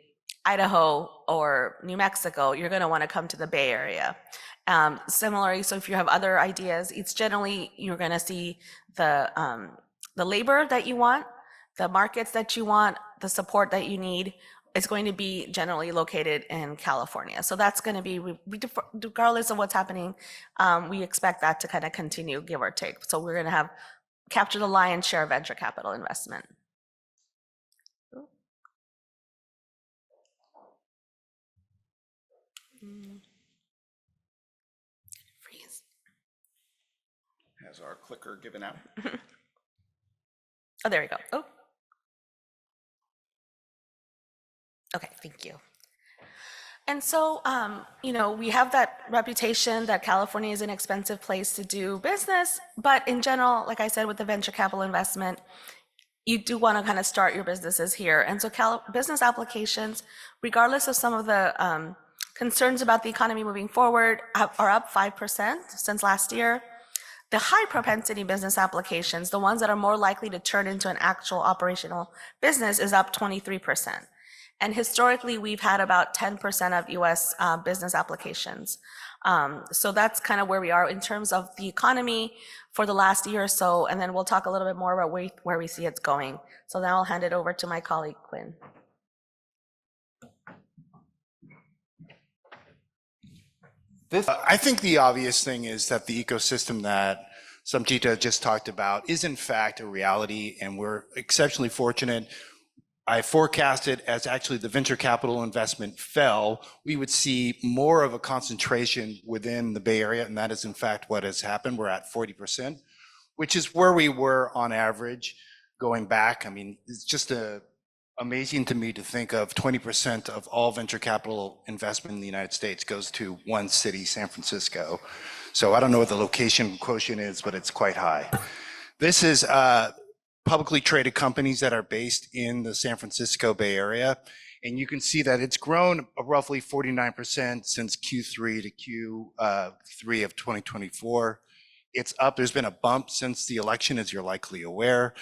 H: Idaho or New Mexico, you're going to want to come to the Bay Area. Similarly, so if you have other ideas, it's generally you're going to see the labor that you want, the markets that you want, the support that you need is going to be generally located in California. So that's going to be, regardless of what's happening, we expect that to kind of continue, give or take. So we're going to have capture the lion's share of venture capital investment. Freeze.
G: Has our clicker given out?
H: Oh, there we go. Oh. Okay, thank you. And so, you know, we have that reputation that California is an expensive place to do business, but in general, like I said, with the venture capital investment, you do want to kind of start your businesses here. And so business applications, regardless of some of the concerns about the economy moving forward, are up 5% since last year. The high propensity business applications, the ones that are more likely to turn into an actual operational business, is up 23%. And historically, we've had about 10% of US business applications. So that's kind of where we are in terms of the economy for the last year or so. And then we'll talk a little bit more about where we see it's going. So now I'll hand it over to my colleague, Quinn.
I: I think the obvious thing is that the ecosystem that Samjita just talked about is in fact a reality, and we're exceptionally fortunate. I forecasted as actually the venture capital investment fell, we would see more of a concentration within the Bay Area, and that is in fact what has happened. We're at 40%, which is where we were on average going back. I mean, it's just amazing to me to think of 20% of all venture capital investment in the United States goes to one city, San Francisco. So I don't know what the location quotient is, but it's quite high. This is publicly traded companies that are based in the San Francisco Bay Area. And you can see that it's grown roughly 49% since Q3 to Q3 of 2024. It's up, there's been a bump since the election, as you're likely aware.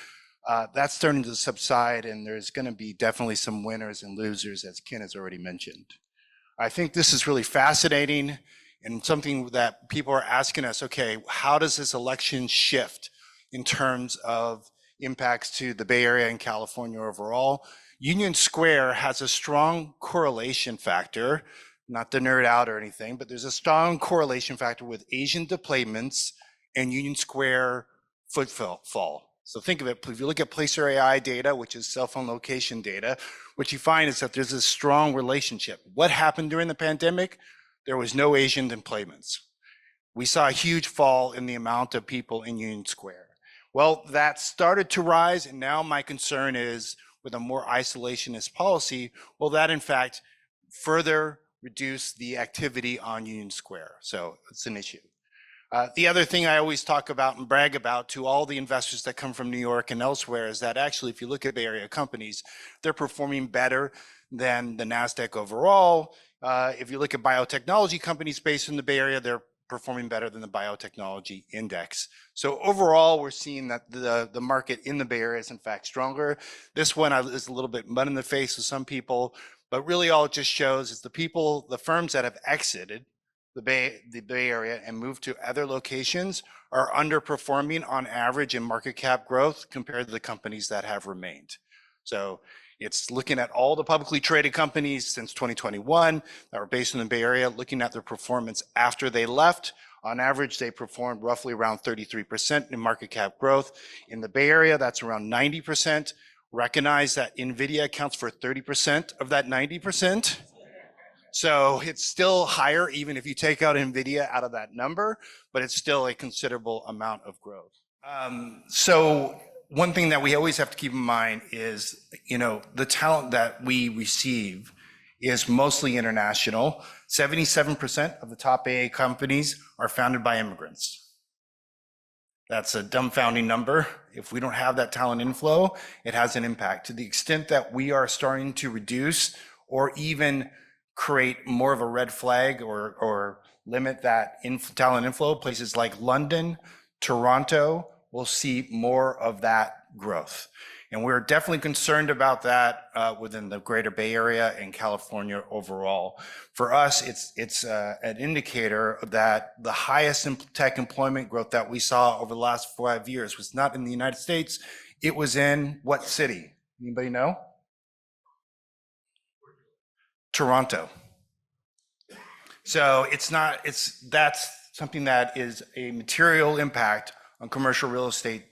I: That's starting to subside, and there's gonna be definitely some winners and losers, as Ken has already mentioned. I think this is really fascinating and something that people are asking us, okay, how does this election shift in terms of impacts to the Bay Area and California overall? Union Square has a strong correlation factor, not to nerd out or anything, but there's a strong correlation factor with Asian deployments and Union Square footfall. So think of it, if you look at Placer AI data, which is cell phone location data, what you find is that there's a strong relationship. What happened during the pandemic? There was no Asian deployments. We saw a huge fall in the amount of people in Union Square. Well, that started to rise, and now my concern is with a more isolationist policy, will that in fact further reduce the activity on Union Square? So it's an issue. The other thing I always talk about and brag about to all the investors that come from New York and elsewhere is that actually, if you look at Bay Area companies, they're performing better than the NASDAQ overall. If you look at biotechnology companies based in the Bay Area, they're performing better than the biotechnology index. So overall, we're seeing that the market in the Bay Area is in fact stronger. This one is a little bit mud in the face of some people, but really all it just shows is the firms that have exited the Bay Area and moved to other locations are underperforming on average in market cap growth compared to the companies that have remained. So it's looking at all the publicly traded companies since 2021 that were based in the Bay Area, looking at their performance after they left. On average, they performed roughly around 33% in market cap growth. In the Bay Area, that's around 90%. Recognize that NVIDIA accounts for 30% of that 90%. So it's still higher, even if you take out NVIDIA out of that number, but it's still a considerable amount of growth. So one thing that we always have to keep in mind is, the talent that we receive is mostly international. 77% of the top AA companies are founded by immigrants. That's a dumbfounding number. If we don't have that talent inflow, it has an impact. To the extent that we are starting to reduce or even create more of a red flag or limit that talent inflow, places like London, Toronto, we'll see more of that growth. And we're definitely concerned about that within the greater Bay Area and California overall. For us, it's an indicator that the highest tech employment growth that we saw over the last 5 years was not in the United States. It was in what city? Anybody know? Toronto. So that's something that is a material impact on commercial real estate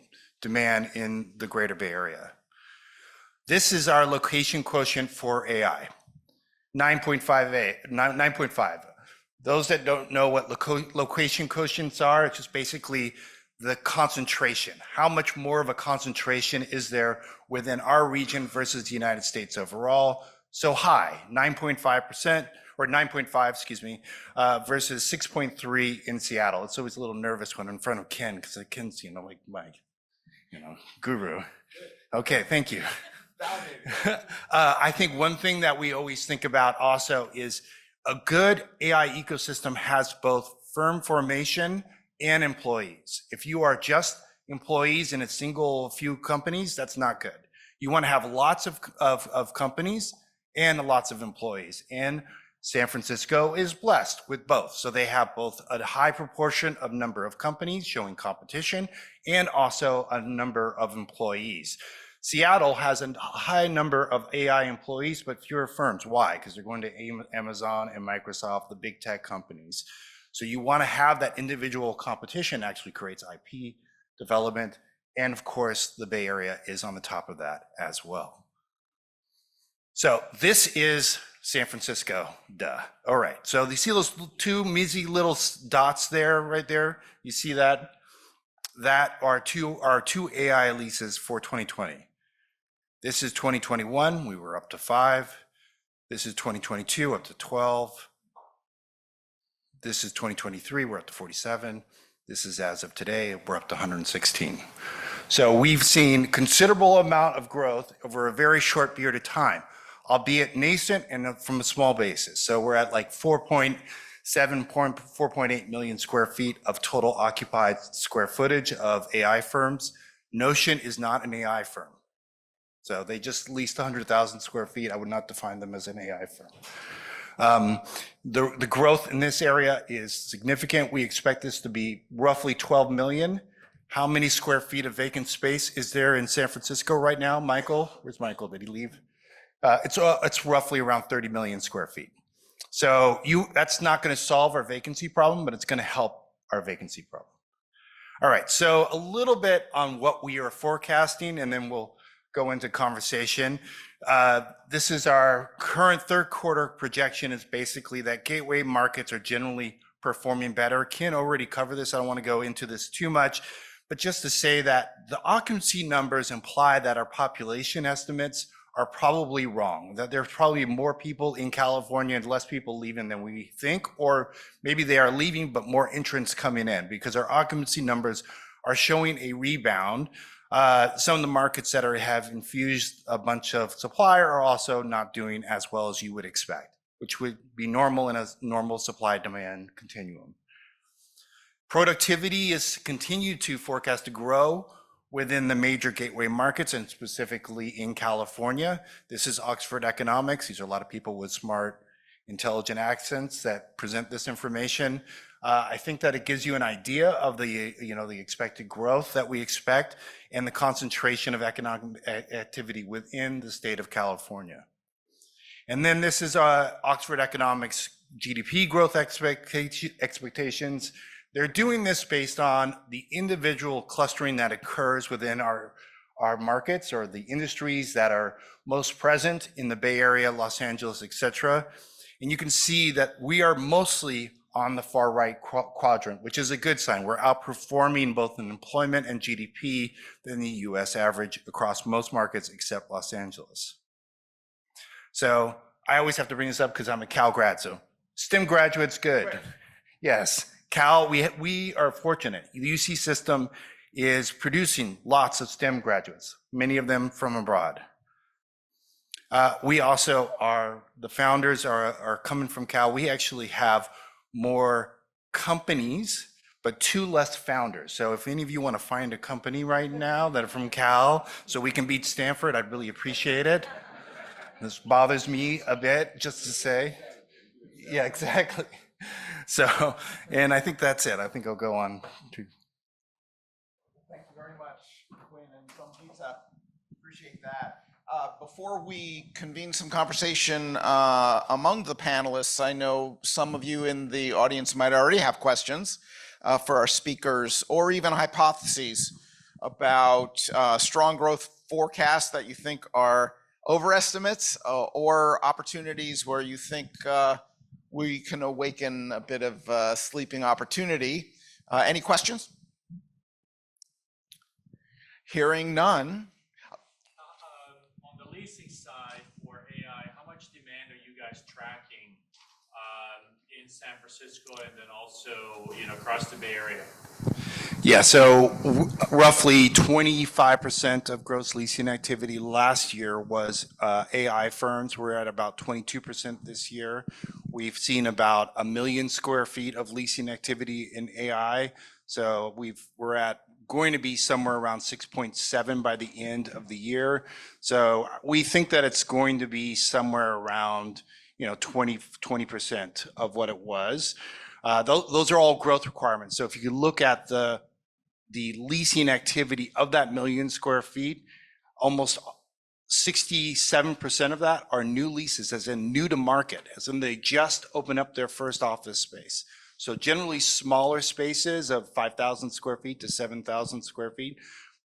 I: demand in the greater Bay Area. This is our location quotient for AI, 9.5. Those that don't know what location quotients are, it's just basically the concentration. How much more of a concentration is there within our region versus the United States overall? So high, 9.5%, or 9.5, excuse me, versus 6.3 in Seattle. It's always a little nervous when I'm in front of Ken, because Ken's, like my, guru. Okay, thank you. I think one thing that we always think about also is a good AI ecosystem has both firm formation and employees. If you are just employees in a single few companies, that's not good. You want to have lots of companies and lots of employees. And San Francisco is blessed with both. So they have both a high proportion of number of companies showing competition and also a number of employees. Seattle has a high number of AI employees, but fewer firms. Why? Because they're going to Amazon and Microsoft, the big tech companies. So you want to have that individual competition actually creates IP development. And of course, the Bay Area is on the top of that as well. So this is San Francisco, duh. All right, so you see those two measly little dots there, right there? You see that? That are two AI leases for 2020. This is 2021, we were up to 5. This is 2022, up to 12. This is 2023, we're up to 47. This is as of today, we're up to 116. So we've seen considerable amount of growth over a very short period of time, albeit nascent and from a small basis. So we're at like 4.8 million square feet of total occupied square footage of AI firms. Notion is not an AI firm. So they just leased 100,000 square feet. I would not define them as an AI firm. The growth in this area is significant. We expect this to be roughly 12 million. How many square feet of vacant space is there in San Francisco right now? Michael, where's Michael? Did he leave? It's roughly around 30 million square feet. So that's not going to solve our vacancy problem, but it's going to help our vacancy problem. All right, so a little bit on what we are forecasting, and then we'll go into conversation. This is our current third quarter projection. Is basically that gateway markets are generally performing better. Ken already covered this. I don't want to go into this too much, but just to say that the occupancy numbers imply that our population estimates are probably wrong, that there's probably more people in California and less people leaving than we think, or maybe they are leaving, but more entrants coming in, because our occupancy numbers are showing a rebound. Some of the markets that have infused a bunch of supply are also not doing as well as you would expect, which would be normal in a normal supply-demand continuum. Productivity is continued to forecast to grow within the major gateway markets, and specifically in California. This is Oxford Economics. These are a lot of people with smart, intelligent accents that present this information. I think that it gives you an idea of the expected growth that we expect and the concentration of economic activity within the state of California. And then this is Oxford Economics GDP growth expectations. They're doing this based on the individual clustering that occurs within our markets, or the industries that are most present in the Bay Area, Los Angeles, et cetera. And you can see that we are mostly on the far right quadrant, which is a good sign. We're outperforming both in employment and GDP than the US average across most markets except Los Angeles. So I always have to bring this up because I'm a Cal grad, so STEM graduates, good. Right. Yes, Cal, we are fortunate. The UC system is producing lots of STEM graduates, many of them from abroad. We also the founders are coming from Cal. We actually have more companies, but 2 less founders. So if any of you want to find a company right now that are from Cal, so we can beat Stanford, I'd really appreciate it. This bothers me a bit, just to say. Yeah, exactly. So, and I think that's it. I think I'll go on to.
G: Thank you very much, Quinn and Somjita. Appreciate that. Before we convene some conversation among the panelists, I know some of you in the audience might already have questions for our speakers, or even hypotheses about strong growth forecasts that you think are overestimates, or opportunities where you think we can awaken a bit of sleeping opportunity. Any questions? Hearing none.
E: On the leasing side for AI, how much demand are you guys tracking in San Francisco and then also, across the Bay Area?
I: Yeah, so roughly 25% of gross leasing activity last year was AI firms. We're at about 22% this year. We've seen about 1 million square feet of leasing activity in AI. So we're going to be somewhere around 6.7 by the end of the year. So we think that it's going to be somewhere around 20% of what it was. Those are all growth requirements. So if you look at the leasing activity of that 1 million square feet, almost 67% of that are new leases, as in new to market, as in they just open up their first office space. So generally smaller spaces of 5,000 square feet to 7,000 square feet,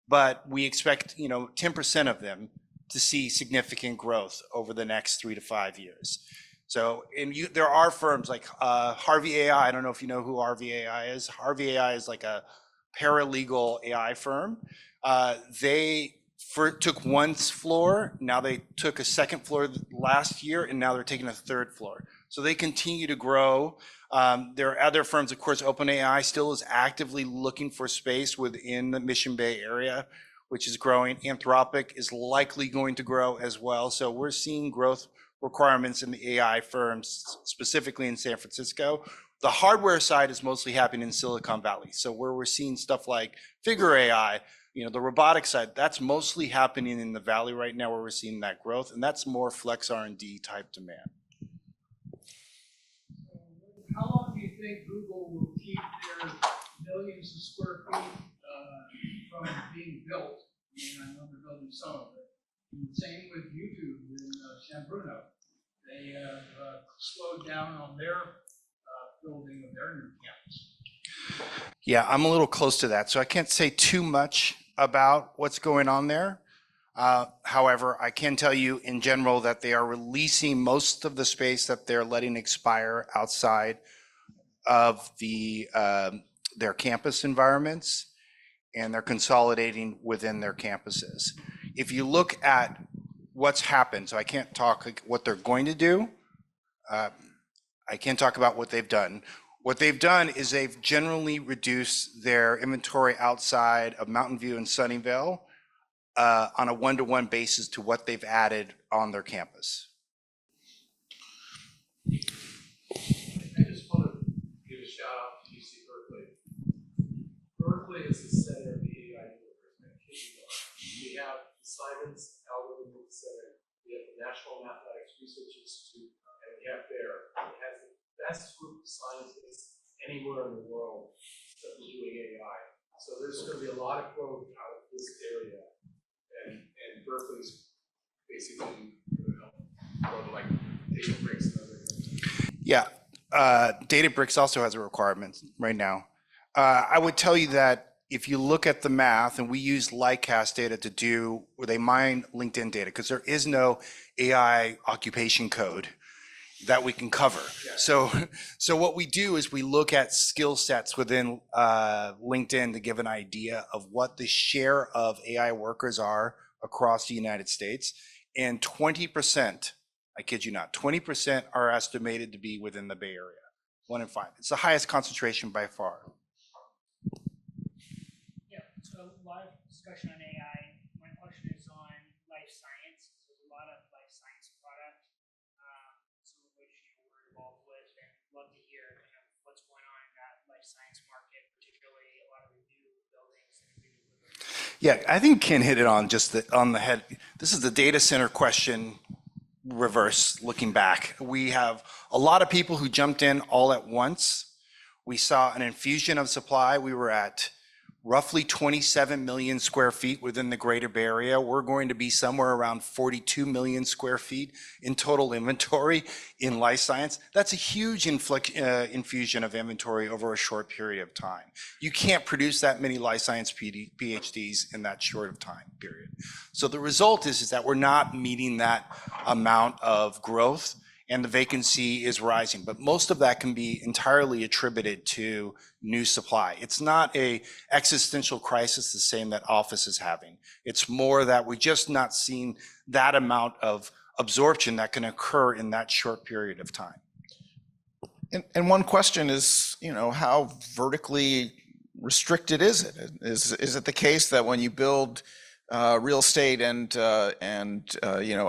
I: but we expect 10% of them to see significant growth over the next 3 to 5 years. So there are firms like Harvey AI. I don't know if you know who Harvey AI is. Harvey AI is like a paralegal AI firm. They took one floor, now they took a second floor last year, and now they're taking a third floor. So they continue to grow. There are other firms, of course. OpenAI still is actively looking for space within the Mission Bay area, which is growing. Anthropic is likely going to grow as well. So we're seeing growth requirements in the AI firms, specifically in San Francisco. The hardware side is mostly happening in Silicon Valley. So where we're seeing stuff like Figure AI, the robotic side, that's mostly happening in the Valley right now, where we're seeing that growth, and that's more flex R&D type demand.
D: How long do you think Google will keep their millions of square feet from being built? I know they're building some of it. And the same with YouTube in San Bruno. They have slowed down on their building of their new campus.
I: Yeah, I'm a little close to that, so I can't say too much about what's going on there. However, I can tell you in general that they are releasing most of the space that they're letting expire outside of their campus environments, and they're consolidating within their campuses. If you look at what's happened, so I can't talk like what they're going to do. I can't talk about what they've done. What they've done is they've generally reduced their inventory outside of Mountain View and Sunnyvale on a one-to-one basis to what they've added on their campus.
J: I just want to give a shout out to UC Berkeley. Berkeley is the center of the AI universe. We have the Simons Algorithm Center, we have the National Mathematics Research Institute, and we have BEAR. It has the best group of scientists anywhere in the world that is doing AI. So there's going to be a lot of growth out of this area, and Berkeley's basically going to help grow like Databricks and other things.
I: Yeah, Databricks also has a requirement right now. I would tell you that if you look at the math, and we use Lightcast data to do, where they mine LinkedIn data, because there is no AI occupation code that we can cover. So what we do is we look at skill sets within LinkedIn to give an idea of what the share of AI workers are across the United States. And 20%, I kid you not, 20% are estimated to be within the Bay Area, 1 in 5. It's the highest concentration by far.
K: Yeah, so a lot of discussion on AI. My question is on life science. There's a lot of life science product, some of which we're involved with, and love to hear kind of what's going on in that life science market, particularly
I: Yeah, I think Ken hit it on on the head. This is the data center question reverse, looking back. We have a lot of people who jumped in all at once. We saw an infusion of supply. We were at roughly 27 million square feet within the greater Bay Area. We're going to be somewhere around 42 million square feet in total inventory in life science. That's a huge infusion of inventory over a short period of time. You can't produce that many life science PhDs in that short of time period. So the result is that we're not meeting that amount of growth, and the vacancy is rising. But most of that can be entirely attributed to new supply. It's not a existential crisis the same that office is having. It's more that we're just not seeing that amount of absorption that can occur in that short period of time.
G: And one question is, how vertically restricted is it? Is it the case that when you build real estate and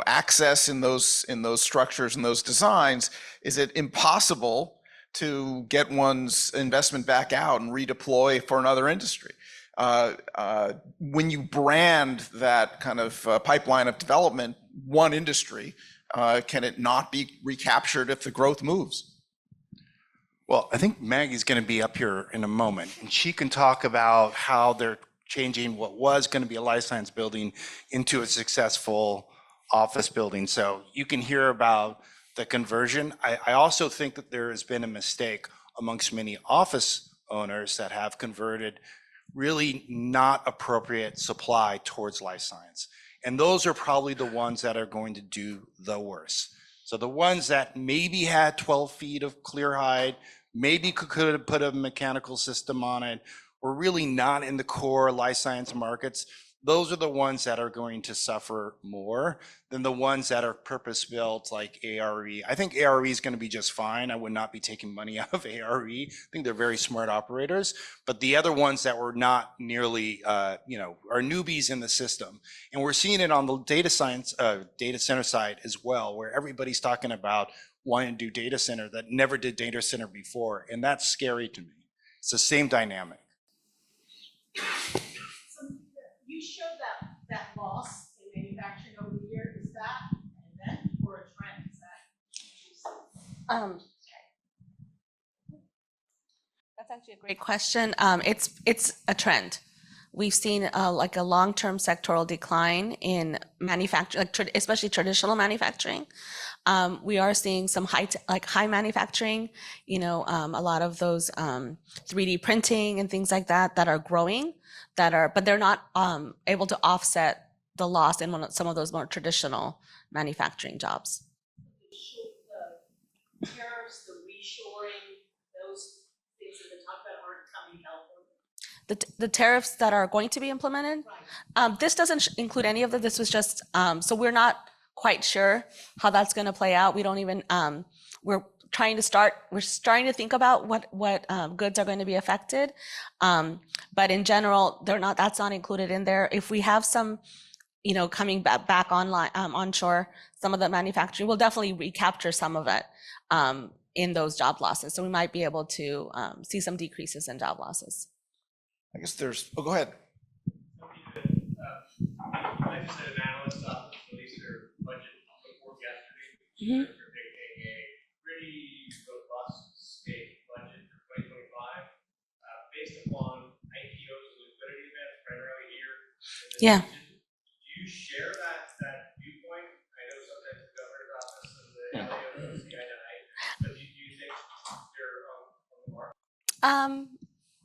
G: access in those structures and those designs, is it impossible to get one's investment back out and redeploy for another industry? When you brand that kind of pipeline of development, one industry, can it not be recaptured if the growth moves?
I: Well, I think Maggie's going to be up here in a moment, and she can talk about how they're changing what was going to be a life science building into a successful office building. So you can hear about the conversion. I also think that there has been a mistake amongst many office owners that have converted really not appropriate supply towards life science. And those are probably the ones that are going to do the worst. So the ones that maybe had 12 feet of clear height, maybe could have put a mechanical system on it, were really not in the core life science markets. Those are the ones that are going to suffer more than the ones that are purpose-built like ARE. I think ARE is going to be just fine. I would not be taking money out of ARE. I think they're very smart operators. But the other ones that were not nearly, are newbies in the system. And we're seeing it on the data center side as well, where everybody's talking about wanting to do data center that never did data center before. And that's scary to me. It's the same dynamic.
L: So you showed that loss in manufacturing over the year. Is that an event or a trend? Is that
H: That's actually a great question. It's a trend. We've seen like a long-term sectoral decline in manufacturing, especially traditional manufacturing. We are seeing some high manufacturing, a lot of those 3D printing and things like that are growing, but they're not able to offset the loss in some of those more traditional manufacturing jobs.
L: the tariffs, the reshoring, those things that have been talked about aren't coming to California?
H: The tariffs that are going to be implemented, this doesn't include any of them. This was just, so we're not quite sure how that's going to play out. We don't even, we're starting to think about what goods are going to be affected. But in general, that's not included in there. If we have some, coming back online, onshore, some of the manufacturing, we'll definitely recapture some of it in those job losses. So we might be able to see some decreases in job losses.
G: I guess go ahead.
E: I just had an analyst office release their budget report yesterday. They're predicting a pretty robust state budget for 2025, based upon IPOs and liquidity events primarily here in this
H: Yeah.
E: region. Do you share that viewpoint? I know sometimes the governor's office and the LAO don't see eye to eye, but do you think they're on the mark?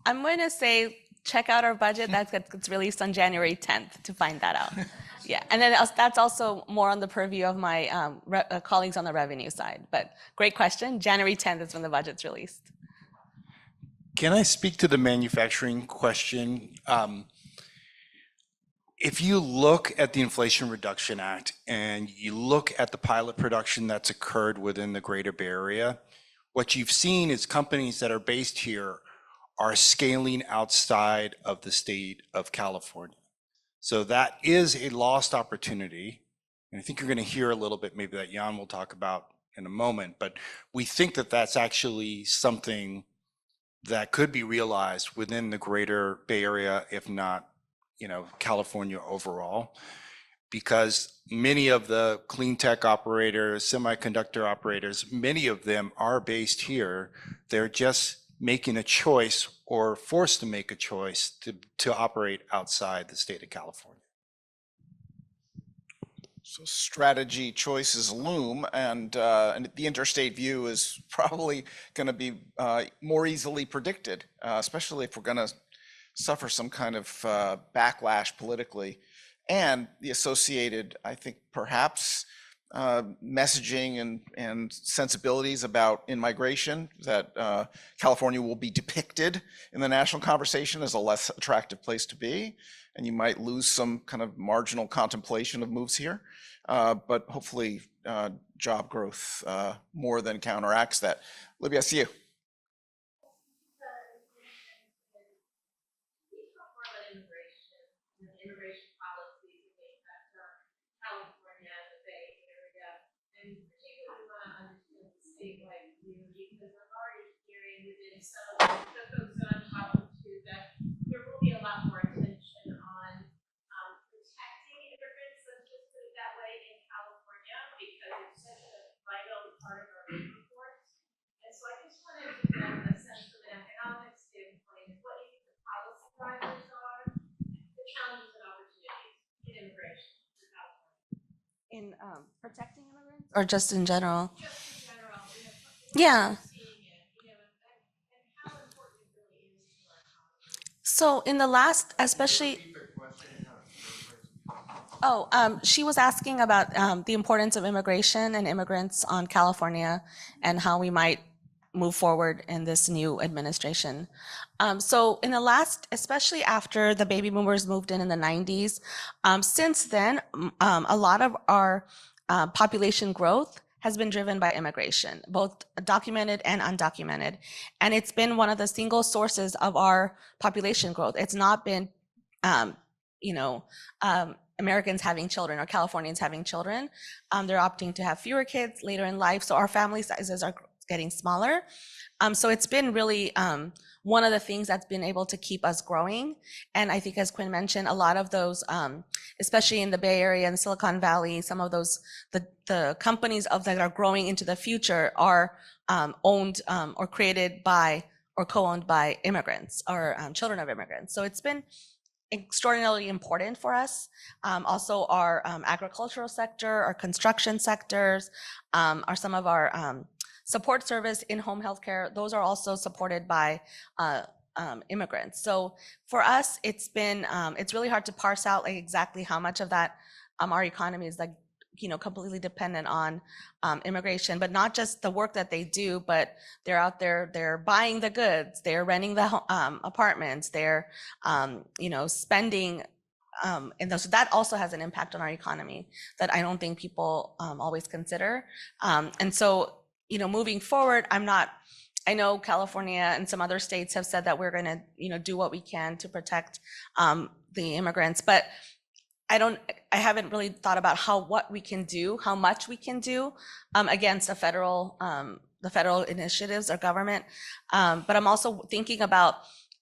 H: I'm going to say check out our budget that gets released on January 10th to find that out. Yeah, and then that's also more on the purview of my colleagues on the revenue side. But great question. January 10th is when the budget's released.
I: Can I speak to the manufacturing question? If you look at the Inflation Reduction Act and you look at the pilot production that's occurred within the greater Bay Area, what you've seen is companies that are based here are scaling outside of the state of California. So that is a lost opportunity. And I think you're going to hear a little bit maybe that Jan will talk about in a moment, but we think that that's actually something that could be realized within the greater Bay Area, if not, California overall, because many of the clean tech operators, semiconductor operators, many of them are based here. They're just making a choice or forced to make a choice to operate outside the state of California.
G: So strategy choices loom, and the interstate view is probably going to be more easily predicted, especially if we're going to suffer some kind of backlash politically, and the associated, I think, perhaps messaging and sensibilities about in-migration, that California will be depicted in the national conversation as a less attractive place to be, and you might lose some kind of marginal contemplation of moves here. But hopefully job growth more than counteracts that. Libby, I see you.
L: Immigration policies and the impact on California and the Bay Area, and particularly want to understand the statewide view, because I'm already hearing within some of the folks that I'm talking to that there will be a lot more attention on protecting immigrants, let's just put it that way, in California, because it's such a vital part of our labor force. And so I just wanted to get a sense from an economic standpoint, what do you think the policy drivers are, the challenges and opportunities in immigration for California?
H: In protecting immigrants, or just in general?
L: Just in general,
H: Yeah.
L: seeing it, and how important it really is to our economy.
H: So in the last, especially. She was asking about the importance of immigration and immigrants on California and how we might move forward in this new administration. So in the last, especially after the baby boomers moved in the 90s, since then, a lot of our population growth has been driven by immigration, both documented and undocumented. And it's been one of the single sources of our population growth. It's not been, Americans having children or Californians having children. They're opting to have fewer kids later in life. So our family sizes are getting smaller. So it's been really one of the things that's been able to keep us growing. And I think, as Quinn mentioned, a lot of those, especially in the Bay Area and Silicon Valley, some of those, the companies that are growing into the future are owned or created by or co-owned by immigrants or children of immigrants. So it's been extraordinarily important for us. Also our agricultural sector, our construction sectors, are some of our support service, in-home healthcare. Those are also supported by immigrants. So for us, it's been, it's really hard to parse out like exactly how much of that our economy is like, completely dependent on immigration, but not just the work that they do, but they're out there, they're buying the goods, they're renting the apartments, they're, spending, and so that also has an impact on our economy that I don't think people always consider. And so, moving forward, I know California and some other states have said that we're going to, do what we can to protect the immigrants, but I haven't really thought about how much we can do against the federal initiatives or government. But I'm also thinking about,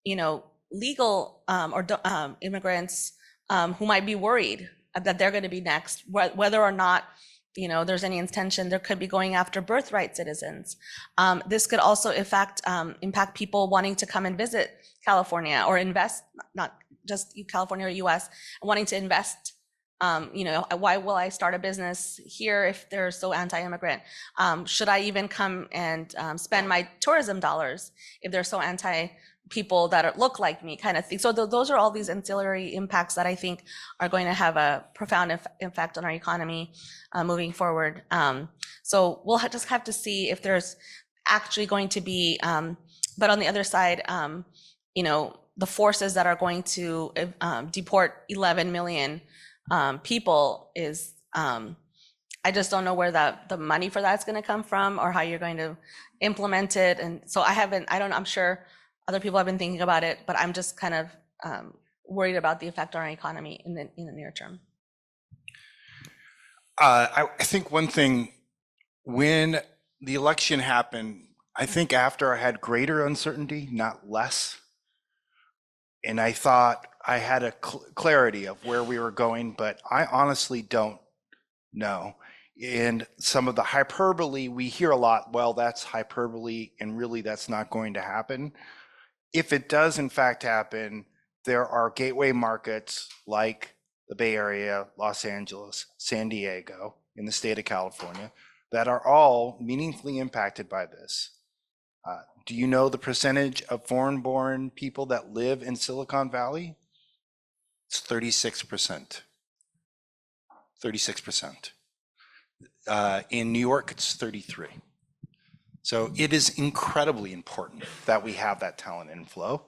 H: legal or immigrants who might be worried that they're going to be next, whether or not, there's any intention, there could be going after birthright citizens. This could also impact people wanting to come and visit California or invest, not just California or US, wanting to invest. Why will I start a business here if they're so anti-immigrant? Should I even come and spend my tourism dollars if they're so anti-people that look like me, kind of thing? So those are all these ancillary impacts that I think are going to have a profound effect on our economy moving forward. So we'll just have to see if there's actually going to be, but on the other side, the forces that are going to deport 11 million people is, I just don't know where the money for that's going to come from or how you're going to implement it. And so I'm sure other people have been thinking about it, but I'm just kind of worried about the effect on our economy in the near term.
I: I think one thing, when the election happened, I think after I had greater uncertainty, not less. And I thought I had a clarity of where we were going, but I honestly don't know. And some of the hyperbole, we hear a lot, well, that's hyperbole, and really that's not going to happen. If it does in fact happen, there are gateway markets like the Bay Area, Los Angeles, San Diego, in the state of California, that are all meaningfully impacted by this. Do you know the percentage of foreign-born people that live in Silicon Valley? It's 36%. 36%. In New York, it's 33. So it is incredibly important that we have that talent inflow.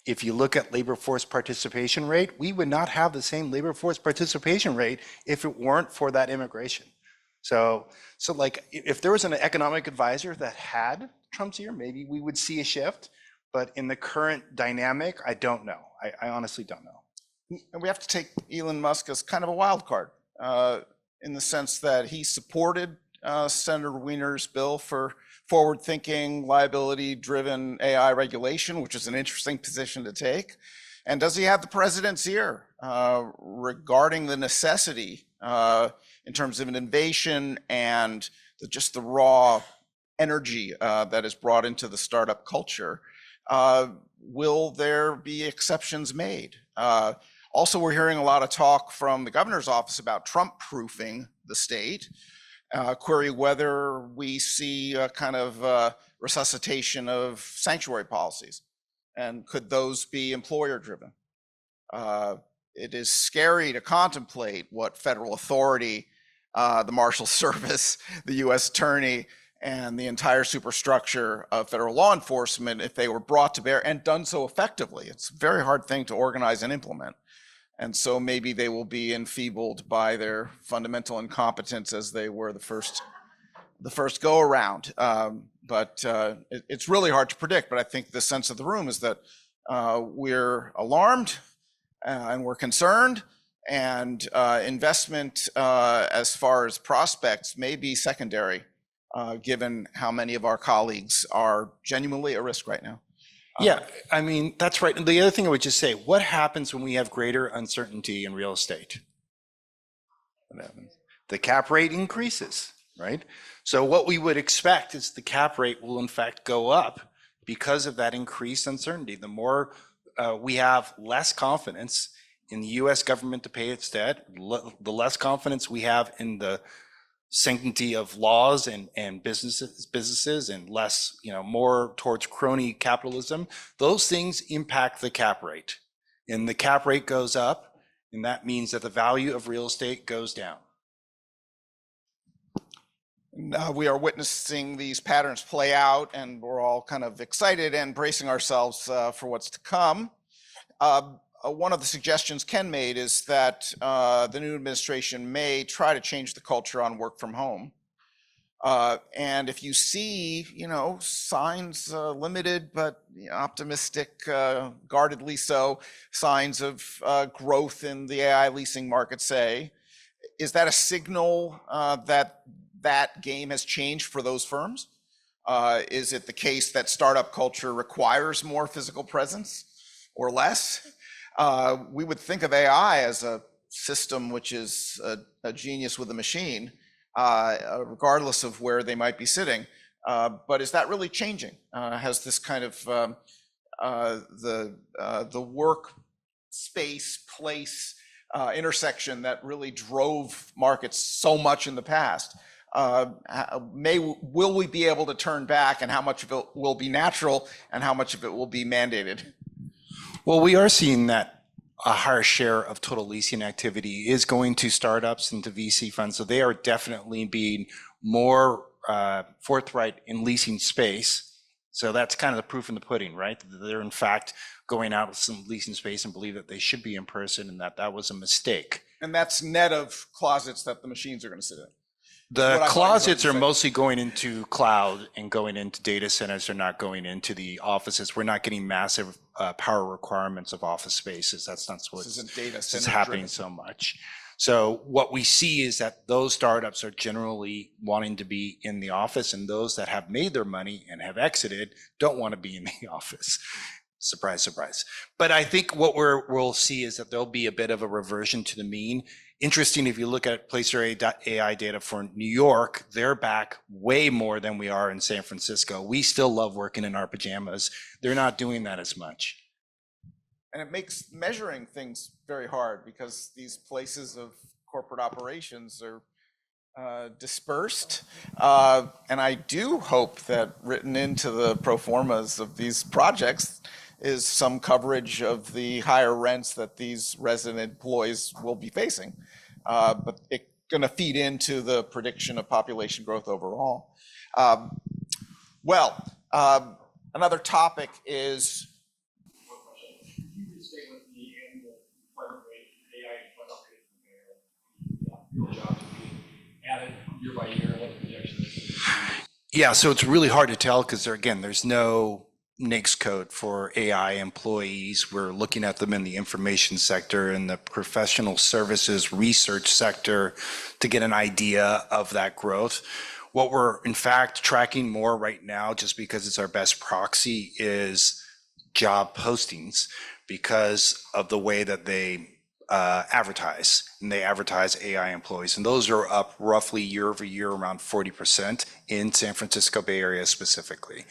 I: If you look at labor force participation rate, we would not have the same labor force participation rate if it weren't for that immigration. So like if there was an economic advisor that had Trump's ear, maybe we would see a shift. But in the current dynamic, I don't know. I honestly don't know.
G: And we have to take Elon Musk as kind of a wild card in the sense that he supported Senator Wiener's bill for forward-thinking, liability-driven AI regulation, which is an interesting position to take. And does he have the president's ear regarding the necessity in terms of an innovation and just the raw energy that is brought into the startup culture? Will there be exceptions made? Also, we're hearing a lot of talk from the governor's office about Trump-proofing the state. Query whether we see a kind of resuscitation of sanctuary policies, and could those be employer-driven? It is scary to contemplate what federal authority, the Marshal Service, the U.S. Attorney, and the entire superstructure of federal law enforcement, if they were brought to bear and done so effectively. It's a very hard thing to organize and implement. And so maybe they will be enfeebled by their fundamental incompetence as they were the first go around. But it's really hard to predict. But I think the sense of the room is that we're alarmed and we're concerned, and investment as far as prospects may be secondary, given how many of our colleagues are genuinely at risk right now.
I: Yeah, I mean, that's right. And the other thing I would just say, what happens when we have greater uncertainty in real estate? What happens? The cap rate increases, right? So what we would expect is the cap rate will in fact go up because of that increased uncertainty. The more we have less confidence in the US government to pay its debt, the less confidence we have in the sanctity of laws and businesses and less, more towards crony capitalism, those things impact the cap rate. And the cap rate goes up, and that means that the value of real estate goes down.
G: We are witnessing these patterns play out, and we're all kind of excited and bracing ourselves for what's to come. One of the suggestions Ken made is that the new administration may try to change the culture on work from home. And if you see, signs, limited but optimistic, guardedly so, signs of growth in the AI leasing market, say, is that a signal that game has changed for those firms? Is it the case that startup culture requires more physical presence or less? We would think of AI as a system which is a genius with a machine, regardless of where they might be sitting. But is that really changing? Has this kind of the work space place intersection that really drove markets so much in the past, will we be able to turn back, and how much of it will be natural and how much of it will be mandated?
I: Well, we are seeing that a higher share of total leasing activity is going to startups and to VC funds. So they are definitely being more forthright in leasing space. So that's kind of the proof in the pudding, right? They're in fact going out with some leasing space and believe that they should be in person and that was a mistake.
G: And that's net of closets that the machines are going to sit in.
I: The closets are mostly going into cloud and going into data centers. They're not going into the offices. We're not getting massive power requirements of office spaces. That's not what's happening so much. So what we see is that those startups are generally wanting to be in the office, and those that have made their money and have exited don't want to be in the office. Surprise, surprise. But I think what we'll see is that there'll be a bit of a reversion to the mean. Interesting, if you look at Placer.ai data for New York, they're back way more than we are in San Francisco. We still love working in our pajamas. They're not doing that as much.
G: And it makes measuring things very hard because these places of corporate operations are dispersed. And I do hope that written into the pro formas of these projects is some coverage of the higher rents that these resident employees will be facing. But it's going to feed into the prediction of population growth overall. Another topic is
J: added year by year, what the projection is?
I: Yeah, so it's really hard to tell because there's no NAICS code for AI employees. We're looking at them in the information sector and the professional services research sector to get an idea of that growth. What we're in fact tracking more right now, just because it's our best proxy, is job postings because of the way that they advertise, and they advertise AI employees, and those are up roughly year over year around 40% in San Francisco Bay Area specifically.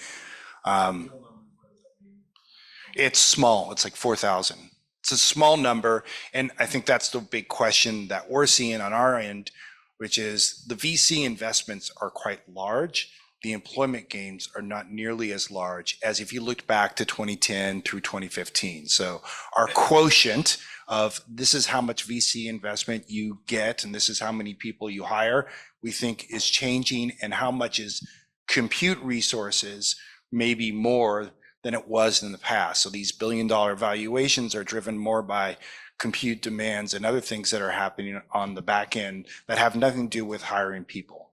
I: It's small, it's like 4,000. It's a small number, and I think that's the big question that we're seeing on our end, which is the VC investments are quite large. The employment gains are not nearly as large as if you looked back to 2010 through 2015. So our quotient of this is how much VC investment you get and this is how many people you hire, we think is changing, and how much is compute resources maybe more than it was in the past. So these billion-dollar valuations are driven more by compute demands and other things that are happening on the back end that have nothing to do with hiring people.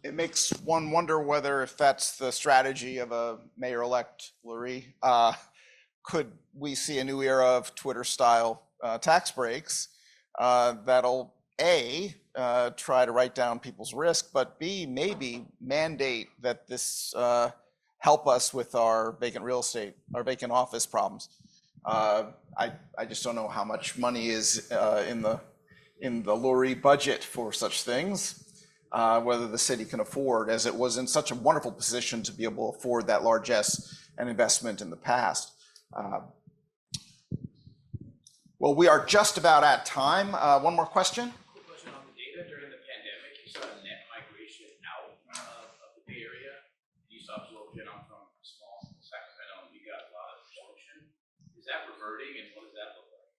G: it makes one wonder whether if that's the strategy of a mayor-elect Lurie, could we see a new era of Twitter-style tax breaks that'll A, try to write down people's risk, but B, maybe mandate that this help us with our vacant real estate, our vacant office problems. I just don't know how much money is in the Lurie budget for such things, whether the city can afford, as it was in such a wonderful position to be able to afford that largesse and investment in the past. Well, we are just about at time. One more question?
J: Quick question on the data during the pandemic. You saw a net migration out of the Bay Area. You saw absorption from small Sacramento, and you got a lot of absorption. Is that reverting, and what does that look like?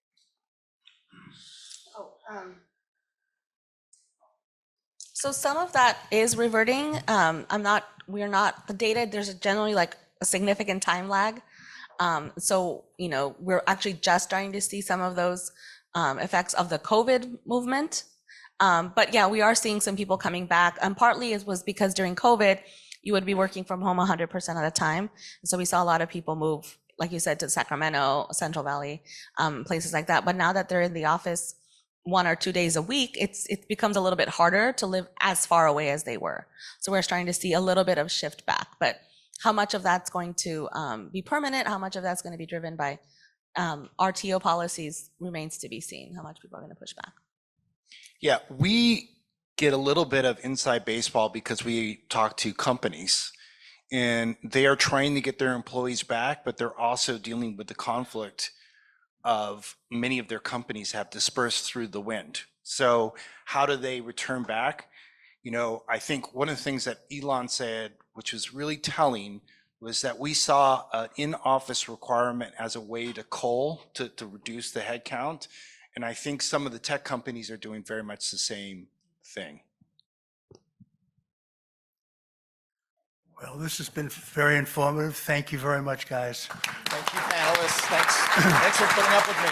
H: So some of that is reverting. We're not, the data, there's generally like a significant time lag. So, we're actually just starting to see some of those effects of the COVID movement. But yeah, we are seeing some people coming back. And partly it was because during COVID, you would be working from home 100% of the time. And so we saw a lot of people move, like you said, to Sacramento, Central Valley, places like that. But now that they're in the office 1 or 2 days a week, it becomes a little bit harder to live as far away as they were. So we're starting to see a little bit of shift back. But how much of that's going to be permanent, how much of that's going to be driven by RTO policies remains to be seen, how much people are going to push back.
I: Yeah, we get a little bit of inside baseball because we talk to companies and they are trying to get their employees back, but they're also dealing with the conflict of many of their companies have dispersed through the wind. So how do they return back? I think one of the things that Elon said, which was really telling, was that we saw an in-office requirement as a way to cull, to reduce the headcount. And I think some of the tech companies are doing very much the same thing.
A: Well, this has been very informative. Thank you very much, guys.
G: Thank you, panelists. Thanks for putting up with me.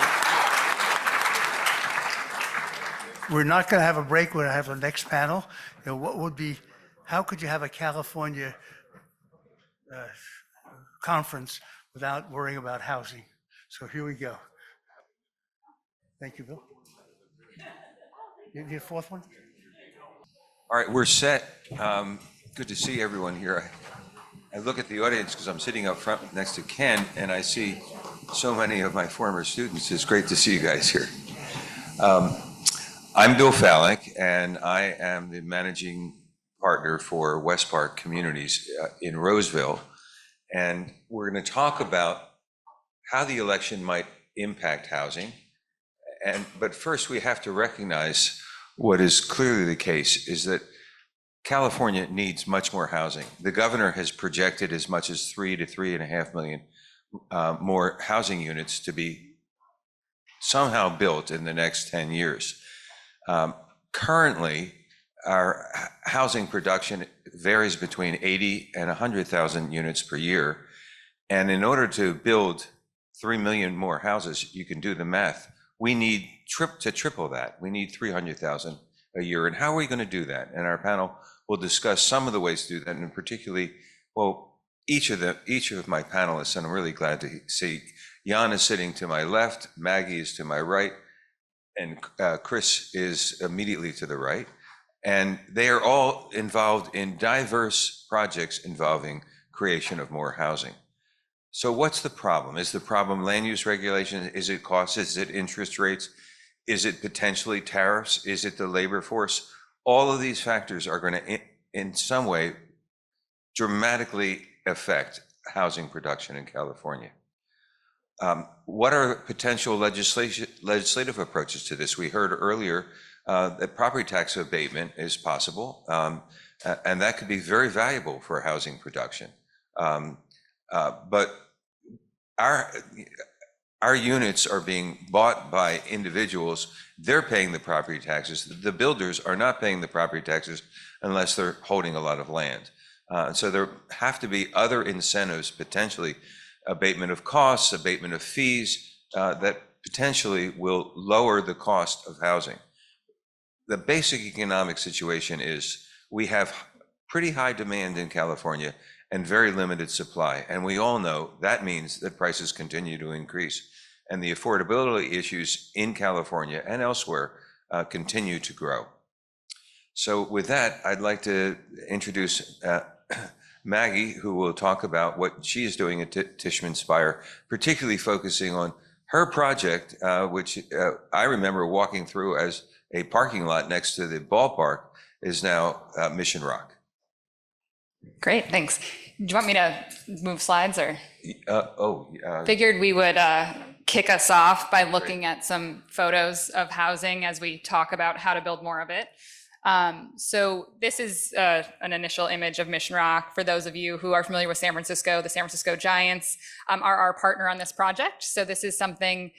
A: We're not going to have a break. We're going to have the next panel. How could you have a California conference without worrying about housing? So here we go. Thank you, Bill. You need a fourth one?
F: All right, we're set. Good to see everyone here. I look at the audience because I'm sitting up front next to Ken, and I see so many of my former students. It's great to see you guys here. I'm Bill Fallick, and I am the managing partner for West Park Communities in Roseville. And we're going to talk about how the election might impact housing. But first, we have to recognize what is clearly the case is that California needs much more housing. The governor has projected as much as 3 to 3.5 million more housing units to be somehow built in the next 10 years. Currently, our housing production varies between 80 and 100,000 units per year. And in order to build 3 million more houses, you can do the math. We need to triple that. We need 300,000 a year. And how are we going to do that? And our panel will discuss some of the ways to do that, and particularly, well, each of my panelists, and I'm really glad to see Jan is sitting to my left, Maggie is to my right, and Chris is immediately to the right. And they are all involved in diverse projects involving creation of more housing. So what's the problem? Is the problem land use regulation? Is it costs? Is it interest rates? Is it potentially tariffs? Is it the labor force? All of these factors are going to, in some way, dramatically affect housing production in California. What are potential legislative approaches to this? We heard earlier that property tax abatement is possible, and that could be very valuable for housing production. But our units are being bought by individuals. They're paying the property taxes. The builders are not paying the property taxes unless they're holding a lot of land. So there have to be other incentives, potentially abatement of costs, abatement of fees, that potentially will lower the cost of housing. The basic economic situation is we have pretty high demand in California and very limited supply. And we all know that means that prices continue to increase. And the affordability issues in California and elsewhere continue to grow. So with that, I'd like to introduce Maggie, who will talk about what she is doing at Tishman Speyer, particularly focusing on her project, which I remember walking through as a parking lot next to the ballpark, is now Mission Rock.
M: Great, thanks. Do you want me to move slides or? Figured we would kick us off by looking at some photos of housing as we talk about how to build more of it. So this is an initial image of Mission Rock. For those of you who are familiar with San Francisco, the San Francisco Giants are our partner on this project. So this is something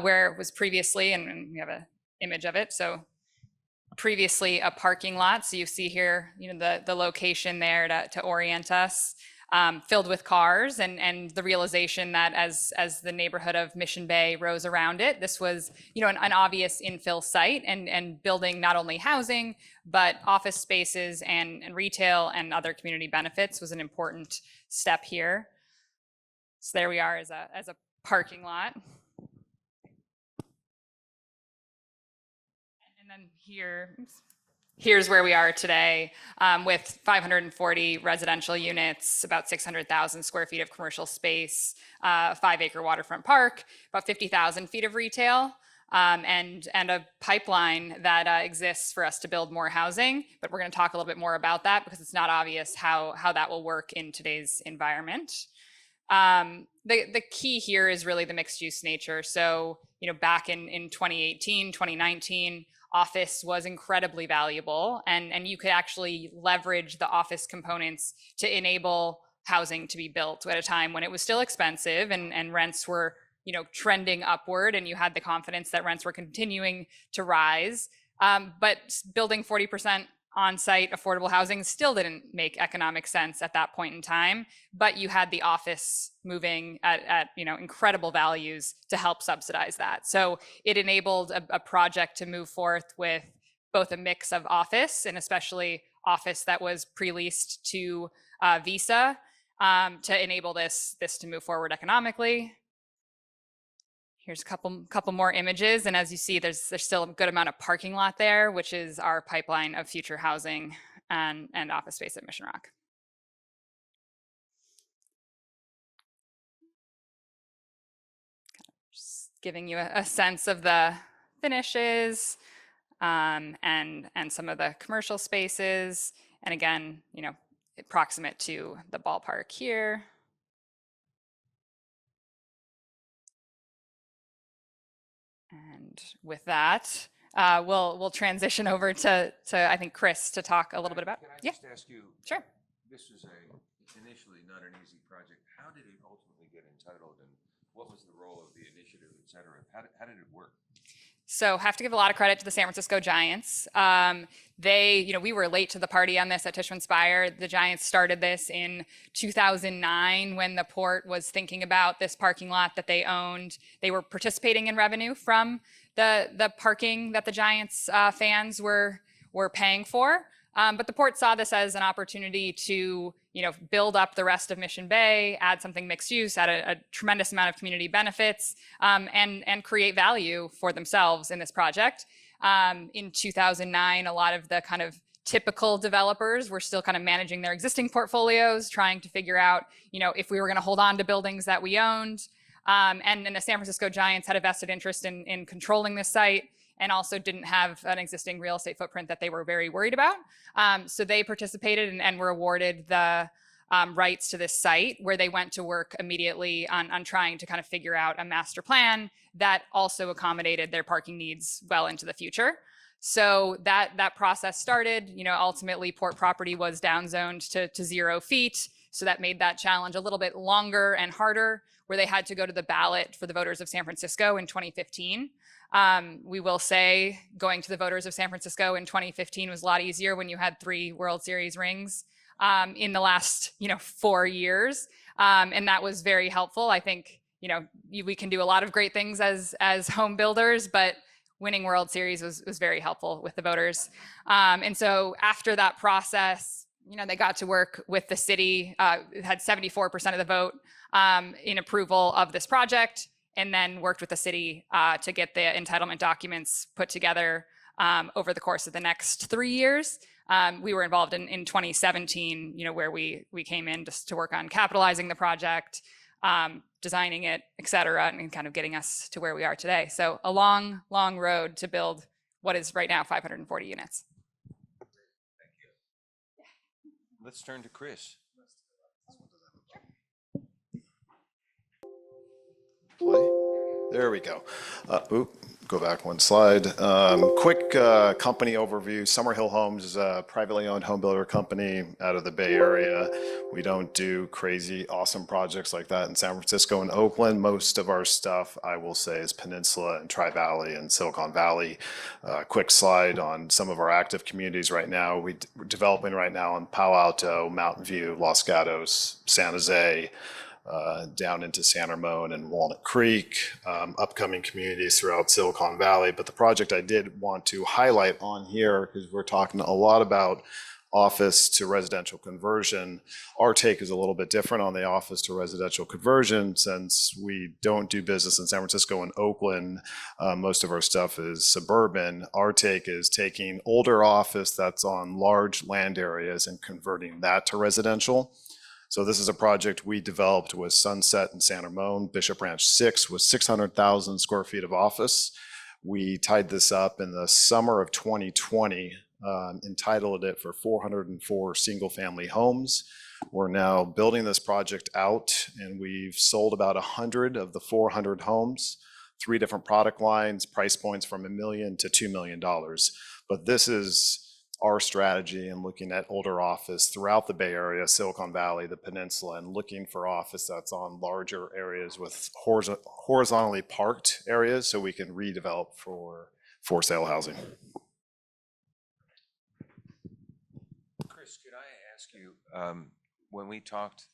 M: where it was previously, and we have an image of it. So previously a parking lot. So you see here, the location there to orient us, filled with cars, and the realization that as the neighborhood of Mission Bay rose around it, this was, an obvious infill site and building not only housing, but office spaces and retail and other community benefits was an important step here. So there we are as a parking lot. And then here's where we are today, with 540 residential units, about 600,000 square feet of commercial space, 5-acre waterfront park, about 50,000 feet of retail, and a pipeline that exists for us to build more housing. But we're going to talk a little bit more about that because it's not obvious how that will work in today's environment. The key here is really the mixed use nature. So, back in 2018, 2019, office was incredibly valuable, and you could actually leverage the office components to enable housing to be built at a time when it was still expensive and rents were, trending upward, and you had the confidence that rents were continuing to rise. But building 40% on-site affordable housing still didn't make economic sense at that point in time, but you had the office moving at incredible values to help subsidize that. So it enabled a project to move forth with both a mix of office, and especially office that was pre-leased to Visa, to enable this to move forward economically. Here's a couple more images, and as you see, there's still a good amount of parking lot there, which is our pipeline of future housing and office space at Mission Rock. giving you a sense of the finishes and some of the commercial spaces. And again, you know, approximate to the ballpark here. And with that, we'll transition over to I think Chris to talk a little bit about.
F: Can I
M: Yeah,
F: just ask you?
M: sure.
F: This was initially not an easy project. How did it ultimately get entitled, and what was the role of the initiative, et cetera? How did it work?
M: So have to give a lot of credit to the San Francisco Giants. We were late to the party on this at Tishman Speyer. The Giants started this in 2009 when the port was thinking about this parking lot that they owned. They were participating in revenue from the parking that the Giants fans were paying for. But the port saw this as an opportunity to, build up the rest of Mission Bay, add something mixed use, add a tremendous amount of community benefits, and create value for themselves in this project. In 2009, a lot of the kind of typical developers were still kind of managing their existing portfolios, trying to figure out, if we were going to hold on to buildings that we owned. And the San Francisco Giants had a vested interest in controlling this site, and also didn't have an existing real estate footprint that they were very worried about. So they participated and were awarded the rights to this site, where they went to work immediately on trying to kind of figure out a master plan that also accommodated their parking needs well into the future. So that process started. Ultimately, port property was downzoned to 0 feet. So that made that challenge a little bit longer and harder, where they had to go to the ballot for the voters of San Francisco in 2015. We will say going to the voters of San Francisco in 2015 was a lot easier when you had 3 World Series rings in the last 4 years. And that was very helpful. I think we can do a lot of great things as home builders, but winning World Series was very helpful with the voters. And so after that process, they got to work with the city, had 74% of the vote in approval of this project, and then worked with the city to get the entitlement documents put together over the course of the next 3 years. We were involved in 2017, where we came in just to work on capitalizing the project, designing it, et cetera, and kind of getting us to where we are today. So a long, long road to build what is right now 540 units.
F: Thank you. Let's turn to Chris.
N: Play. There we go. Go back one slide. Quick company overview. Summerhill Homes is a privately owned home builder company out of the Bay Area. We don't do crazy, awesome projects like that in San Francisco and Oakland. Most of our stuff, I will say, is Peninsula and Tri-Valley and Silicon Valley. Quick slide on some of our active communities right now. We're developing right now in Palo Alto, Mountain View, Los Gatos, San Jose, down into San Ramon and Walnut Creek, upcoming communities throughout Silicon Valley. But the project I did want to highlight on here, because we're talking a lot about office to residential conversion. Our take is a little bit different on the office to residential conversion, since we don't do business in San Francisco and Oakland. Most of our stuff is suburban. Our take is taking older office that's on large land areas and converting that to residential. So this is a project we developed with Sunset and San Ramon. Bishop Ranch 6 was 600,000 square feet of office. We tied this up in the summer of 2020, entitled it for 404 single family homes. We're now building this project out, and we've sold about 100 of the 400 homes, 3 different product lines, price points from $1 million to $2 million. But this is our strategy in looking at older office throughout the Bay Area, Silicon Valley, the Peninsula, and looking for office that's on larger areas with horizontally parked areas, so we can redevelop for sale housing.
F: Chris, could I ask you, when we talked,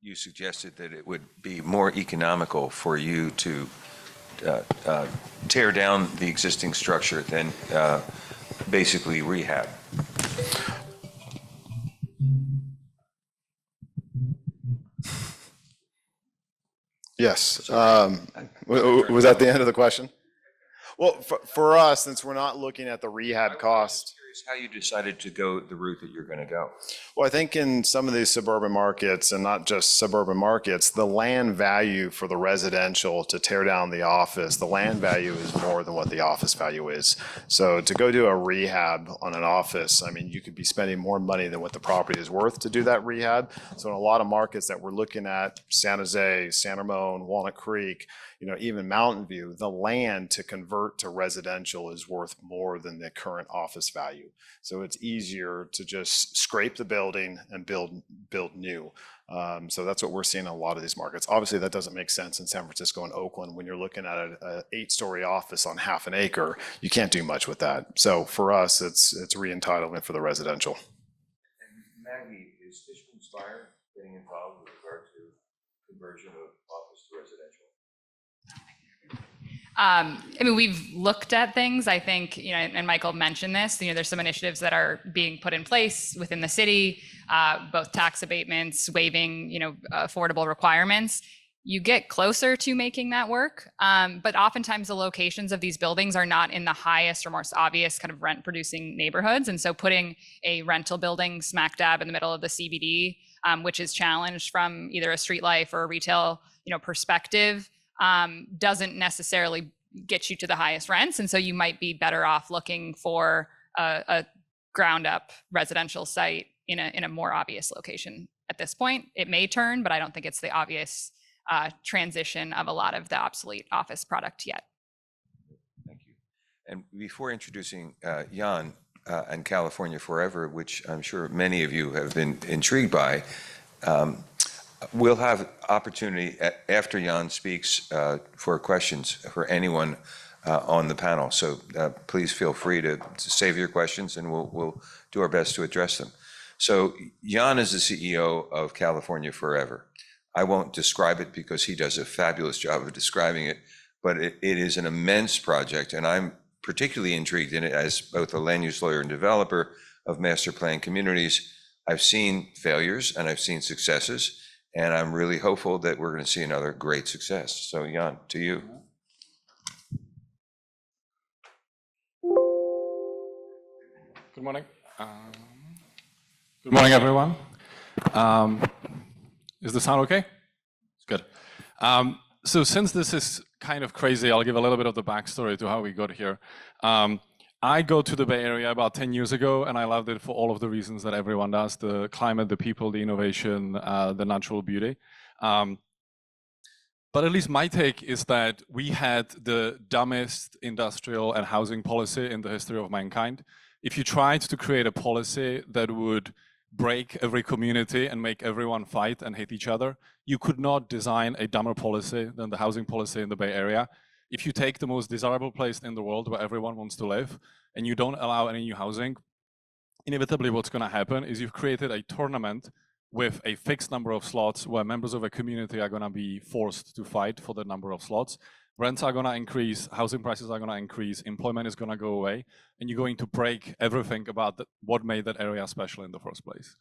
F: you suggested that it would be more economical for you to tear down the existing structure than basically rehab.
N: Yes. Was that the end of the question? Well, for us, since we're not looking at the rehab cost.
F: curious how you decided to go the route that you're going to go.
N: Well, I think in some of these suburban markets, and not just suburban markets, the land value for the residential to tear down the office, the land value is more than what the office value is. So to go do a rehab on an office, I mean, you could be spending more money than what the property is worth to do that rehab. So in a lot of markets that we're looking at, San Jose, San Ramon, Walnut Creek, you know, even Mountain View, the land to convert to residential is worth more than the current office value. So it's easier to just scrape the building and build new. So that's what we're seeing in a lot of these markets. Obviously, that doesn't make sense in San Francisco and Oakland when you're looking at an 8-story office on half an acre. You can't do much with that. So for us, it's re-entitlement for the residential.
F: And Maggie, is Fishman's Fire getting involved with regard to conversion of office to residential?
M: I mean, we've looked at things, I think, you know, and Michael mentioned this, you know, there's some initiatives that are being put in place within the city, both tax abatements, waiving, you know, affordable requirements. You get closer to making that work, but oftentimes the locations of these buildings are not in the highest or most obvious kind of rent producing neighborhoods. And so putting a rental building smack dab in the middle of the CBD, which is challenged from either a street life or a retail, you know, perspective, doesn't necessarily get you to the highest rents. And so you might be better off looking for a ground up residential site in a more obvious location at this point. It may turn, but I don't think it's the obvious transition of a lot of the obsolete office product yet.
F: Thank you. And before introducing Jan and California Forever, which I'm sure many of you have been intrigued by, we'll have opportunity after Jan speaks for questions for anyone on the panel. So please feel free to save your questions and we'll do our best to address them. So Jan is the CEO of California Forever. I won't describe it because he does a fabulous job of describing it, but it is an immense project, and I'm particularly intrigued in it as both a land use lawyer and developer of master plan communities. I've seen failures and I've seen successes, and I'm really hopeful that we're going to see another great success. So Jan, to you.
O: Good morning. Good morning, everyone. Is the sound okay? It's good. So since this is kind of crazy, I'll give a little bit of the backstory to how we got here. I go to the Bay Area about 10 years ago, and I loved it for all of the reasons that everyone does: the climate, the people, the innovation, the natural beauty. But at least my take is that we had the dumbest industrial and housing policy in the history of mankind. If you tried to create a policy that would break every community and make everyone fight and hate each other, you could not design a dumber policy than the housing policy in the Bay Area. If you take the most desirable place in the world where everyone wants to live and you don't allow any new housing, inevitably what's going to happen is you've created a tournament with a fixed number of slots where members of a community are going to be forced to fight for the number of slots. Rents are going to increase, housing prices are going to increase, employment is going to go away, and you're going to break everything about what made that area special in the first place.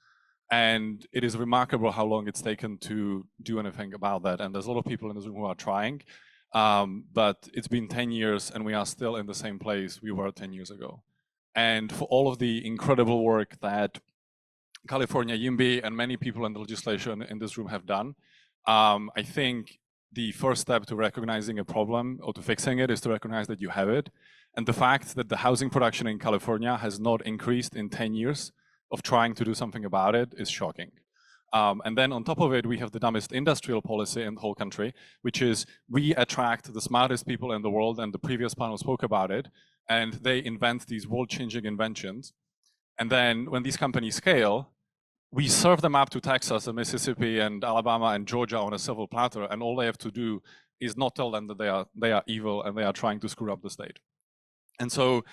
O: And it is remarkable how long it's taken to do anything about that. And there's a lot of people in this room who are trying, but it's been 10 years and we are still in the same place we were 10 years ago. And for all of the incredible work that California, YIMBY, and many people in the legislation in this room have done, I think the first step to recognizing a problem or to fixing it is to recognize that you have it. And the fact that the housing production in California has not increased in 10 years of trying to do something about it is shocking. And then on top of it, we have the dumbest industrial policy in the whole country, which is we attract the smartest people in the world, and the previous panel spoke about it, and they invent these world-changing inventions. And then when these companies scale, we serve them up to Texas and Mississippi and Alabama and Georgia on a silver platter, and all they have to do is not tell them that they are evil and they are trying to screw up the state. And so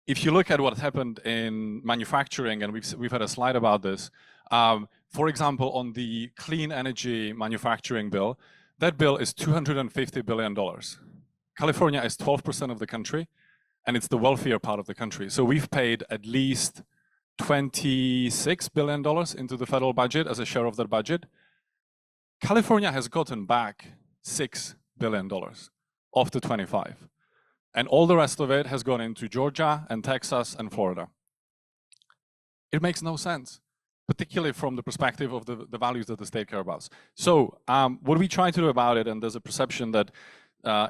O: if you look at what happened in manufacturing, and we've had a slide about this, for example, on the clean energy manufacturing bill, that bill is $250 billion. California is 12% of the country, and it's the wealthier part of the country. So we've paid at least $26 billion into the federal budget as a share of that budget. California has gotten back $6 billion of the 25. And all the rest of it has gone into Georgia and Texas and Florida. It makes no sense, particularly from the perspective of the values that the state care about. So what we try to do about it, and there's a perception that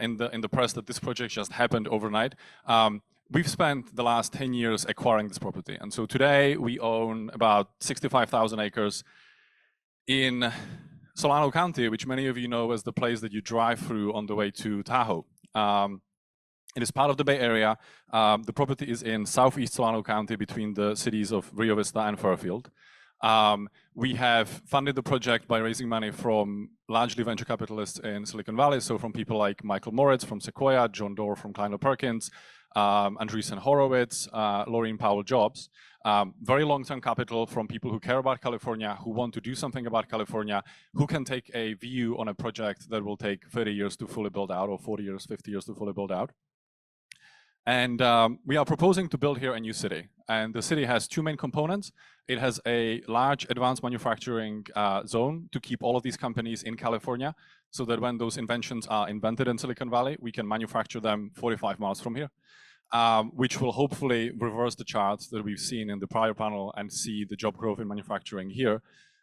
O: in the press that this project just happened overnight. We've spent the last 10 years acquiring this property. And so today we own about 65,000 acres in Solano County, which many of you know as the place that you drive through on the way to Tahoe. It is part of the Bay Area. The property is in southeast Solano County between the cities of Rio Vista and Fairfield. We have funded the project by raising money from largely venture capitalists in Silicon Valley, so from people like Michael Moritz from Sequoia, John Doerr from Kleiner Perkins, Andreessen Horowitz, Laureen Powell Jobs. Very long-term capital from people who care about California, who want to do something about California, who can take a view on a project that will take 30 years to fully build out, or 40 years, 50 years to fully build out. And we are proposing to build here a new city. And the city has two main components. It has a large advanced manufacturing zone to keep all of these companies in California, so that when those inventions are invented in Silicon Valley, we can manufacture them 45 miles from here, which will hopefully reverse the charts that we've seen in the prior panel and see the job growth in manufacturing here.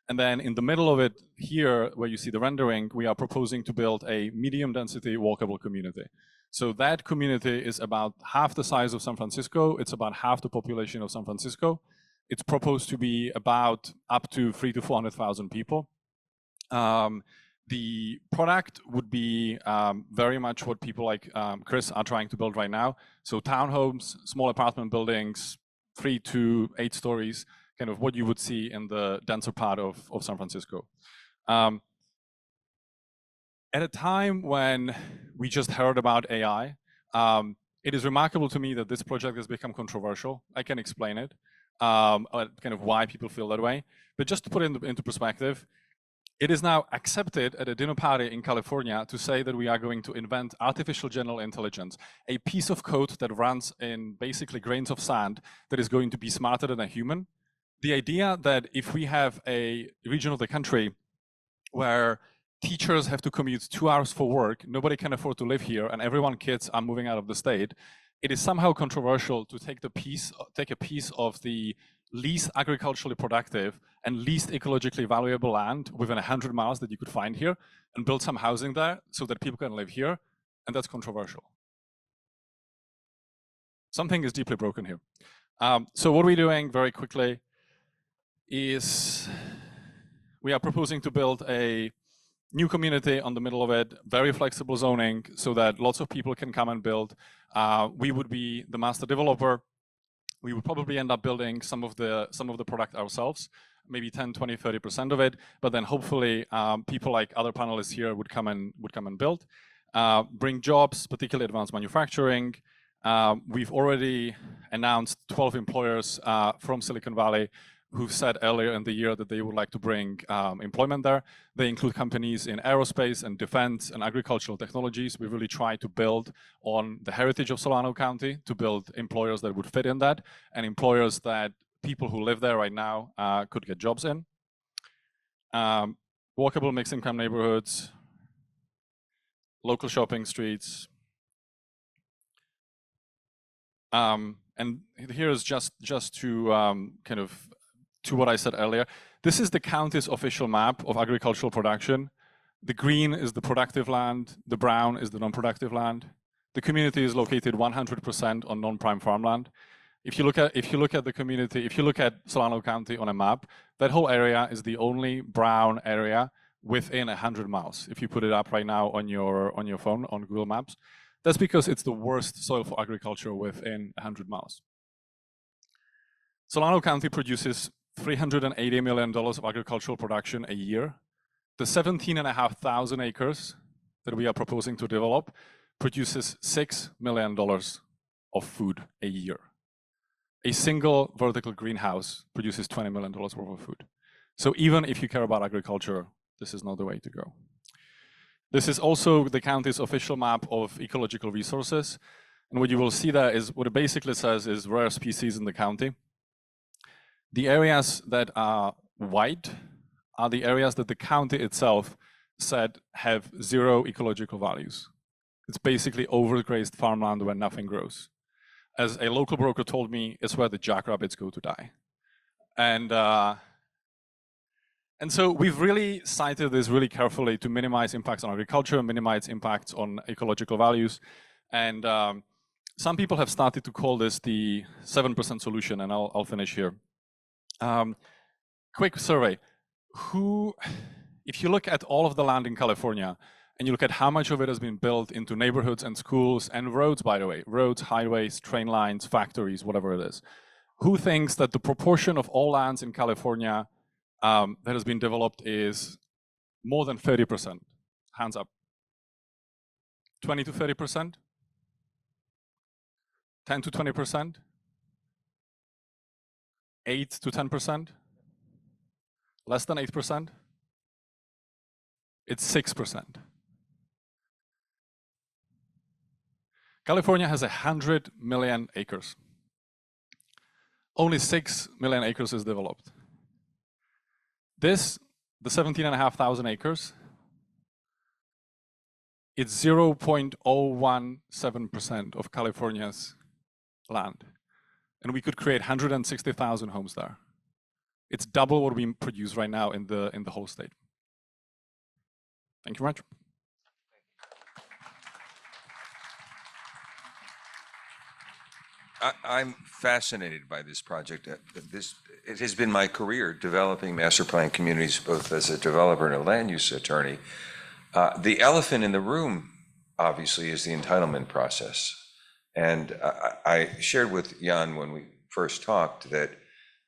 O: And then in the middle of it here, where you see the rendering, we are proposing to build a medium density walkable community. So that community is about half the size of San Francisco. It's about half the population of San Francisco. It's proposed to be about up to 300,000 to 400,000 people. The product would be very much what people like Chris are trying to build right now. So townhomes, small apartment buildings, 3 to 8 stories, kind of what you would see in the denser part of San Francisco. At a time when we just heard about AI, it is remarkable to me that this project has become controversial. I can explain it, kind of why people feel that way. But just to put it into perspective, it is now accepted at a dinner party in California to say that we are going to invent artificial general intelligence, a piece of code that runs in basically grains of sand that is going to be smarter than a human. The idea that if we have a region of the country where teachers have to commute 2 hours for work, nobody can afford to live here, and everyone's kids are moving out of the state, it is somehow controversial to take a piece of the least agriculturally productive and least ecologically valuable land within 100 miles that you could find here and build some housing there so that people can live here, and that's controversial. Something is deeply broken here. So what we're doing very quickly is we are proposing to build a new community on the middle of it, very flexible zoning so that lots of people can come and build. We would be the master developer. We would probably end up building some of the product ourselves, maybe 10, 20, 30% of it. But then hopefully people like other panelists here would come and build, bring jobs, particularly advanced manufacturing. We've already announced 12 employers from Silicon Valley who've said earlier in the year that they would like to bring employment there. They include companies in aerospace and defense and agricultural technologies. We really try to build on the heritage of Solano County to build employers that would fit in that, and employers that people who live there right now could get jobs in. Walkable mixed income neighborhoods, local shopping streets. And here is just to kind of to what I said earlier. This is the county's official map of agricultural production. The green is the productive land, the brown is the non-productive land. The community is located 100% on non-prime farmland. If you look at the community, if you look at Solano County on a map, that whole area is the only brown area within 100 miles. If you put it up right now on your phone on Google Maps, that's because it's the worst soil for agriculture within 100 miles. Solano County produces $380 million of agricultural production a year. The 17,500 acres that we are proposing to develop produces $6 million of food a year. A single vertical greenhouse produces $20 million worth of food. So even if you care about agriculture, this is not the way to go. This is also the county's official map of ecological resources. And what you will see there is what it basically says is rare species in the county. The areas that are white are the areas that the county itself said have 0 ecological values. It's basically overgrazed farmland where nothing grows. As a local broker told me, it's where the jackrabbits go to die. And so we've really cited this really carefully to minimize impacts on agriculture, minimize impacts on ecological values. And some people have started to call this the 7% solution, and I'll finish here. Quick survey. If you look at all of the land in California, and you look at how much of it has been built into neighborhoods and schools and roads, by the way, roads, highways, train lines, factories, whatever it is, who thinks that the proportion of all lands in California that has been developed is more than 30%? Hands up. 20 to 30%? 10 to 20%? 8 to 10%? Less than 8%? It's 6%. California has 100 million acres. Only 6 million acres is developed. This, the 17,500 acres, it's 0.017% of California's land. And we could create 160,000 homes there. It's double what we produce right now in the whole state. Thank you very much.
F: I'm fascinated by this project. It has been my career developing master plan communities, both as a developer and a land use attorney. The elephant in the room, obviously, is the entitlement process. And I shared with Jan when we first talked that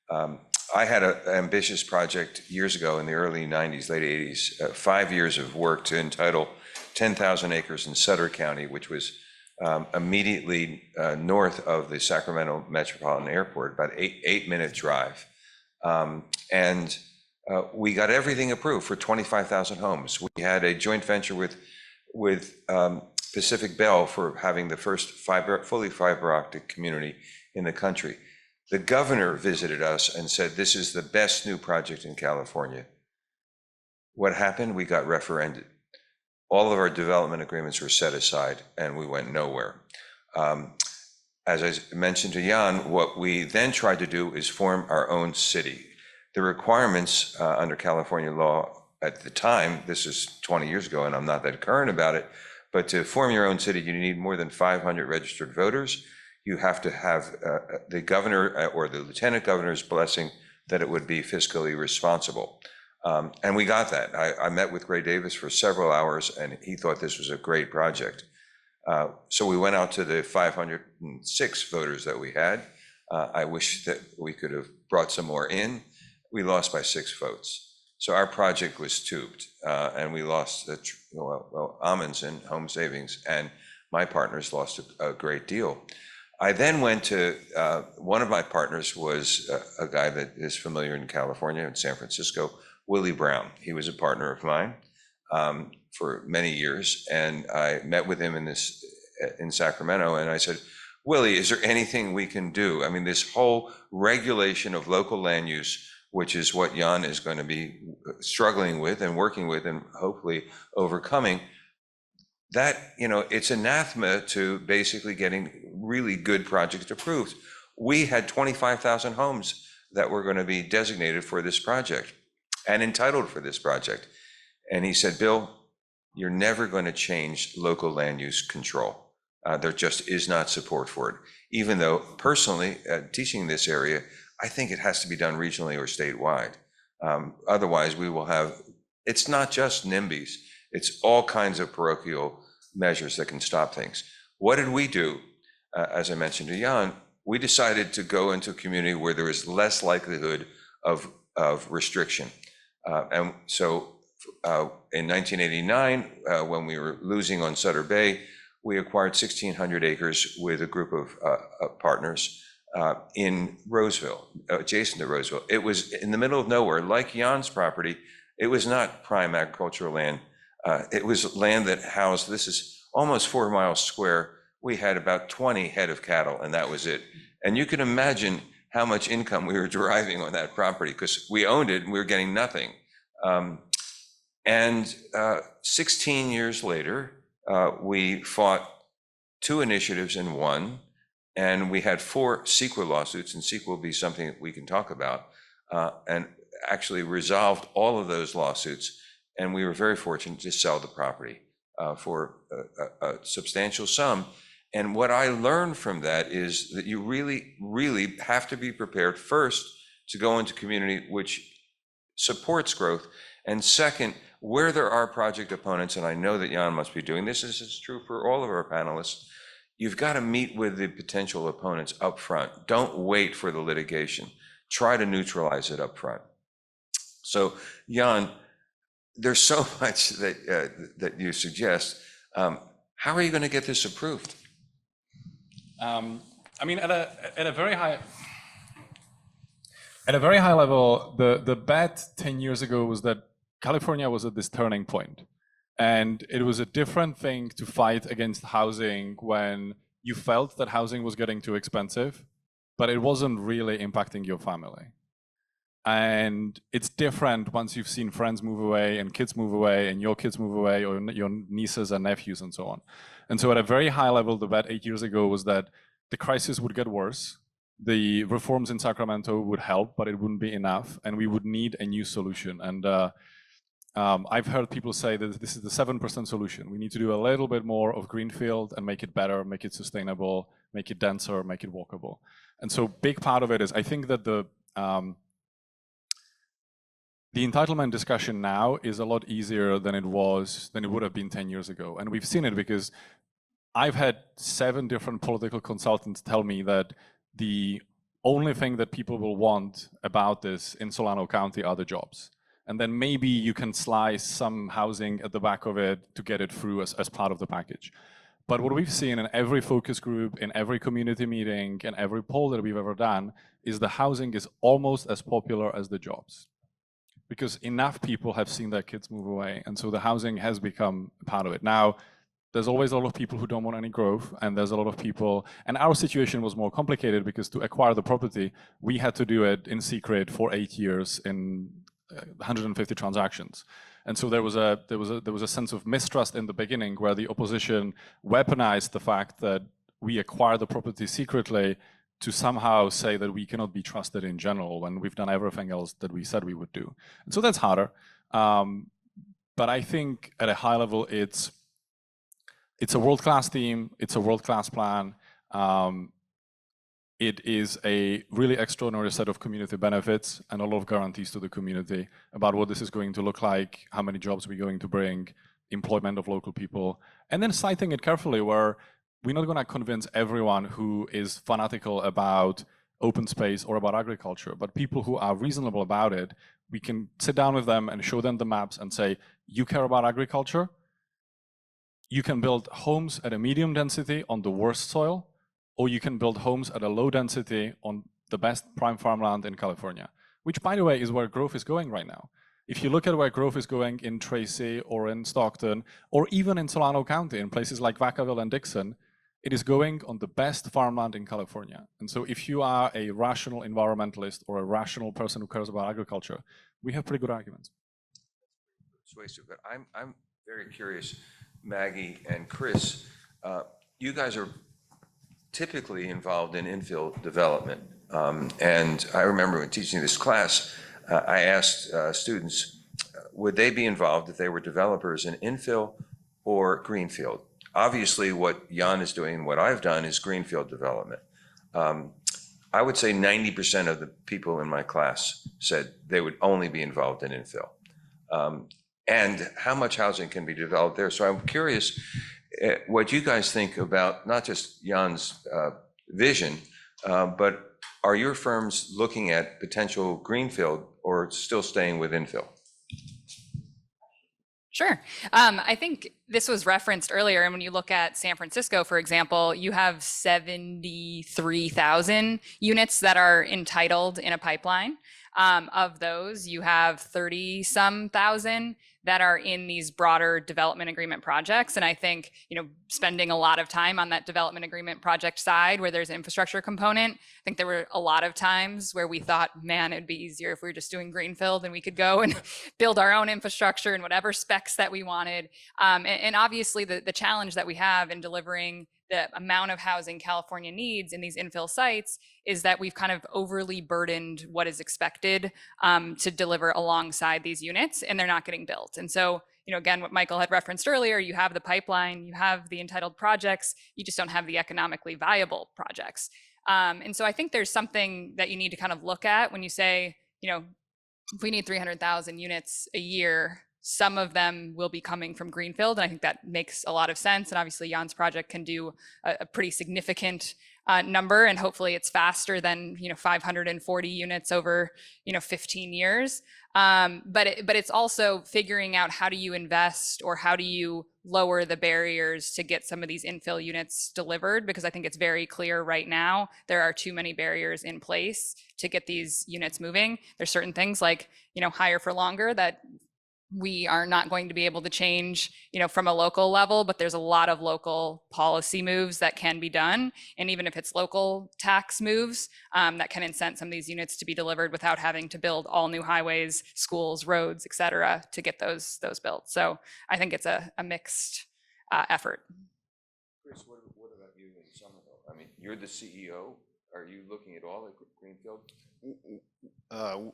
F: I had an ambitious project years ago in the early 90s, late 80s, 5 years of work to entitle 10,000 acres in Sutter County, which was immediately north of the Sacramento Metropolitan Airport, about 8-minute drive. We got everything approved for 25,000 homes. We had a joint venture with Pacific Bell for having the first fully fiber optic community in the country. The governor visited us and said, this is the best new project in California. What happened? We got referended. All of our development agreements were set aside and we went nowhere. As I mentioned to Jan, what we then tried to do is form our own city. The requirements under California law at the time, this is 20 years ago and I'm not that current about it, but to form your own city, you need more than 500 registered voters. You have to have the governor or the lieutenant governor's blessing that it would be fiscally responsible. And we got that. I met with Gray Davis for several hours and he thought this was a great project. So we went out to the 506 voters that we had. I wish that we could have brought some more in. We lost by 6 votes. So our project was tubed and we lost, Amundsen, Home Savings, and my partners lost a great deal. I then went to, one of my partners was a guy that is familiar in California, in San Francisco, Willie Brown. He was a partner of mine for many years, and I met with him in Sacramento, and I said, Willie, is there anything we can do? I mean, this whole regulation of local land use, which is what Jan is going to be struggling with and working with and hopefully overcoming, that, it's anathema to basically getting really good projects approved. We had 25,000 homes that were going to be designated for this project and entitled for this project. And he said, Bill, you're never going to change local land use control. There just is not support for it. Even though personally, teaching this area, I think it has to be done regionally or statewide. Otherwise, we will have, it's not just NIMBYs, it's all kinds of parochial measures that can stop things. What did we do? As I mentioned to Jan, we decided to go into a community where there is less likelihood of restriction. And so in 1989, when we were losing on Sutter Bay, we acquired 1,600 acres with a group of partners in Roseville, adjacent to Roseville. It was in the middle of nowhere, like Jan's property. It was not prime agricultural land. It was land that housed, this is almost 4 miles square. We had about 20 head of cattle, and that was it. And you can imagine how much income we were deriving on that property because we owned it and we were getting nothing. 16 years later, we fought 2 initiatives in one, and we had 4 CEQA lawsuits, and CEQA will be something that we can talk about. and actually resolved all of those lawsuits. And we were very fortunate to sell the property for a substantial sum. And what I learned from that is that you really, really have to be prepared first to go into community which supports growth. And second, where there are project opponents, and I know that Jan must be doing this is true for all of our panelists, you've got to meet with the potential opponents up front. Don't wait for the litigation. Try to neutralize it up front. So Jan, there's so much that you suggest. How are you going to get this approved?
O: I mean, at a very high level, the bet 10 years ago was that California was at this turning point, and it was a different thing to fight against housing when you felt that housing was getting too expensive, but it wasn't really impacting your family. And it's different once you've seen friends move away and kids move away and your kids move away or your nieces and nephews and so on. And so at a very high level, the bet 8 years ago was that the crisis would get worse. The reforms in Sacramento would help, but it wouldn't be enough. And we would need a new solution. And I've heard people say that this is the 7% solution. We need to do a little bit more of greenfield and make it better, make it sustainable, make it denser, make it walkable. And so big part of it is, I think that the entitlement discussion now is a lot easier than it would have been 10 years ago. And we've seen it because I've had 7 different political consultants tell me that the only thing that people will want about this in Solano County are the jobs. And then maybe you can slice some housing at the back of it to get it through as part of the package. But what we've seen in every focus group, in every community meeting, and every poll that we've ever done is the housing is almost as popular as the jobs, because enough people have seen their kids move away. And so the housing has become part of it. Now, there's always a lot of people who don't want any growth, and there's a lot of people, and our situation was more complicated because to acquire the property, we had to do it in secret for 8 years in 150 transactions. And so there was a sense of mistrust in the beginning where the opposition weaponized the fact that we acquired the property secretly to somehow say that we cannot be trusted in general when we've done everything else that we said we would do. And so that's harder. But I think at a high level, it's a world-class team, it's a world-class plan. It is a really extraordinary set of community benefits and a lot of guarantees to the community about what this is going to look like, how many jobs we're going to bring, employment of local people, and then citing it carefully where we're not going to convince everyone who is fanatical about open space or about agriculture, but people who are reasonable about it, we can sit down with them and show them the maps and say, you care about agriculture, you can build homes at a medium density on the worst soil, or you can build homes at a low density on the best prime farmland in California, which, by the way, is where growth is going right now. If you look at where growth is going in Tracy or in Stockton, or even in Solano County, in places like Vacaville and Dixon, it is going on the best farmland in California. And so if you are a rational environmentalist or a rational person who cares about agriculture, we have pretty good arguments.
F: Persuasive, but I'm very curious, Maggie and Chris, you guys are typically involved in infill development. And I remember when teaching this class, I asked students, would they be involved if they were developers in infill or greenfield? Obviously, what Jan is doing and what I've done is greenfield development. I would say 90% of the people in my class said they would only be involved in infill. And how much housing can be developed there? So I'm curious what you guys think about not just Jan's vision, but are your firms looking at potential greenfield or still staying with infill?
M: Sure. I think this was referenced earlier. And when you look at San Francisco, for example, you have 73,000 units that are entitled in a pipeline. Of those, you have 30-some thousand that are in these broader development agreement projects. And I think, spending a lot of time on that development agreement project side where there's an infrastructure component, I think there were a lot of times where we thought, man, it'd be easier if we were just doing greenfield and we could go and build our own infrastructure and whatever specs that we wanted. And obviously the challenge that we have in delivering the amount of housing California needs in these infill sites is that we've kind of overly burdened what is expected to deliver alongside these units, and they're not getting built. And so, again, what Michael had referenced earlier, you have the pipeline, you have the entitled projects, you just don't have the economically viable projects. And so I think there's something that you need to kind of look at when you say, if we need 300,000 units a year, some of them will be coming from greenfield, and I think that makes a lot of sense. And obviously, Jan's project can do a pretty significant number, and hopefully, it's faster than 540 units over 15 years. But it's also figuring out how do you invest or how do you lower the barriers to get some of these infill units delivered, because I think it's very clear right now there are too many barriers in place to get these units moving. There's certain things like higher for longer that we are not going to be able to change, from a local level, but there's a lot of local policy moves that can be done. And even if it's local tax moves, that can incent some of these units to be delivered without having to build all new highways, schools, roads, et cetera, to get those built. So I think it's a mixed effort.
F: Chris, what about you in Somerville? I mean, you're the CEO. Are you looking at all at Greenfield?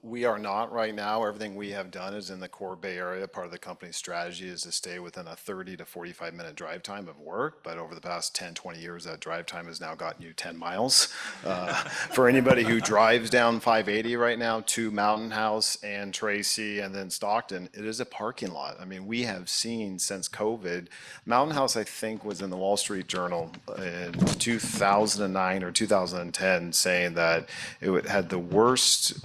N: We are not right now. Everything we have done is in the core Bay Area. Part of the company's strategy is to stay within a 30 to 45 minute drive time of work. But over the past 10, 20 years, that drive time has now gotten you 10 miles. For anybody who drives down 580 right now to Mountain House and Tracy and then Stockton, it is a parking lot. I mean, we have seen since COVID, Mountain House, I think, was in the Wall Street Journal in 2009 or 2010 saying that it had the worst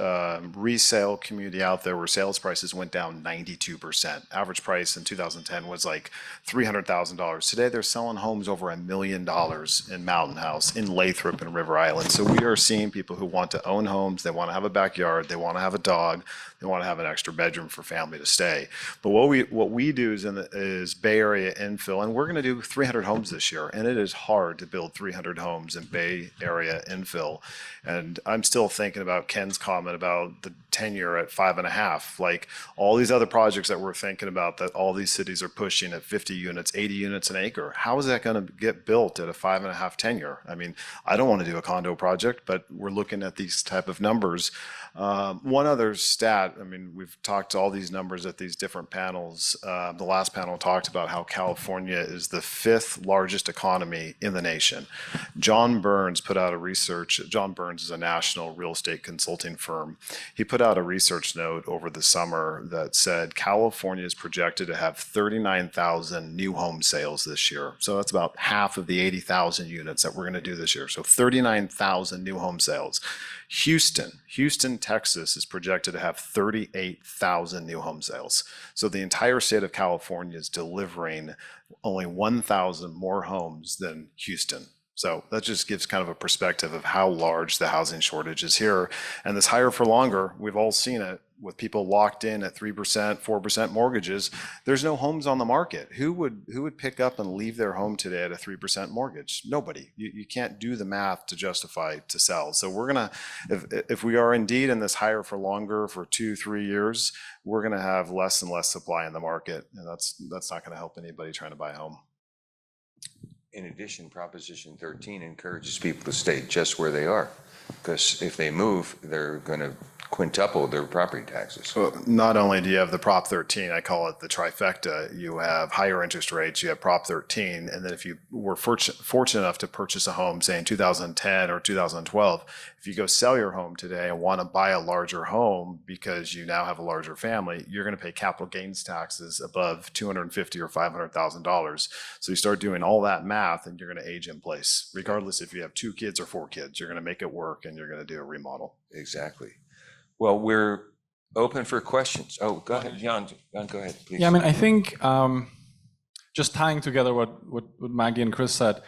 N: resale community out there where sales prices went down 92%. Average price in 2010 was like $300,000. Today they're selling homes over $1 million in Mountain House, in Lathrop and River Island. So we are seeing people who want to own homes, they want to have a backyard, they want to have a dog, they want to have an extra bedroom for family to stay. But what we do is Bay Area infill, and we're going to do 300 homes this year, and it is hard to build 300 homes in Bay Area infill. And I'm still thinking about Ken's comment about the tenure at 5.5. Like all these other projects that we're thinking about that all these cities are pushing at 50 units, 80 units an acre. How is that going to get built at a 5.5 tenure? I mean, I don't want to do a condo project, but we're looking at these type of numbers. One other stat, I mean, we've talked all these numbers at these different panels. The last panel talked about how California is the 5th largest economy in the nation. John Burns put out a research. John Burns is a national real estate consulting firm. He put out a research note over the summer that said California is projected to have 39,000 new home sales this year. So that's about half of the 80,000 units that we're going to do this year. So 39,000 new home sales. Houston, Texas is projected to have 38,000 new home sales. So the entire state of California is delivering only 1,000 more homes than Houston. So that just gives kind of a perspective of how large the housing shortage is here. And this higher for longer, we've all seen it with people locked in at 3%, 4% mortgages. There's no homes on the market. Who would pick up and leave their home today at a 3% mortgage? Nobody. You can't do the math to justify to sell. So we're gonna, if we are indeed in this higher for longer for 2-3 years, we're gonna have less and less supply in the market, and that's not gonna help anybody trying to buy a home.
F: In addition, Proposition 13 encourages people to stay just where they are, because if they move, they're going to quintuple their property taxes.
N: So not only do you have the Prop 13, I call it the trifecta, you have higher interest rates, you have Prop 13, and then if you were fortunate enough to purchase a home, say in 2010 or 2012, if you go sell your home today and want to buy a larger home because you now have a larger family, you're going to pay capital gains taxes above $250,000 or $500,000. So you start doing all that math and you're going to age in place. Regardless if you have 2 kids or 4 kids, you're going to make it work and you're going to do a remodel.
F: Exactly. Well, we're open for questions. Oh, go ahead, Jan. Jan, go ahead, please.
O: Yeah, I mean, I think just tying together what Maggie and Chris said,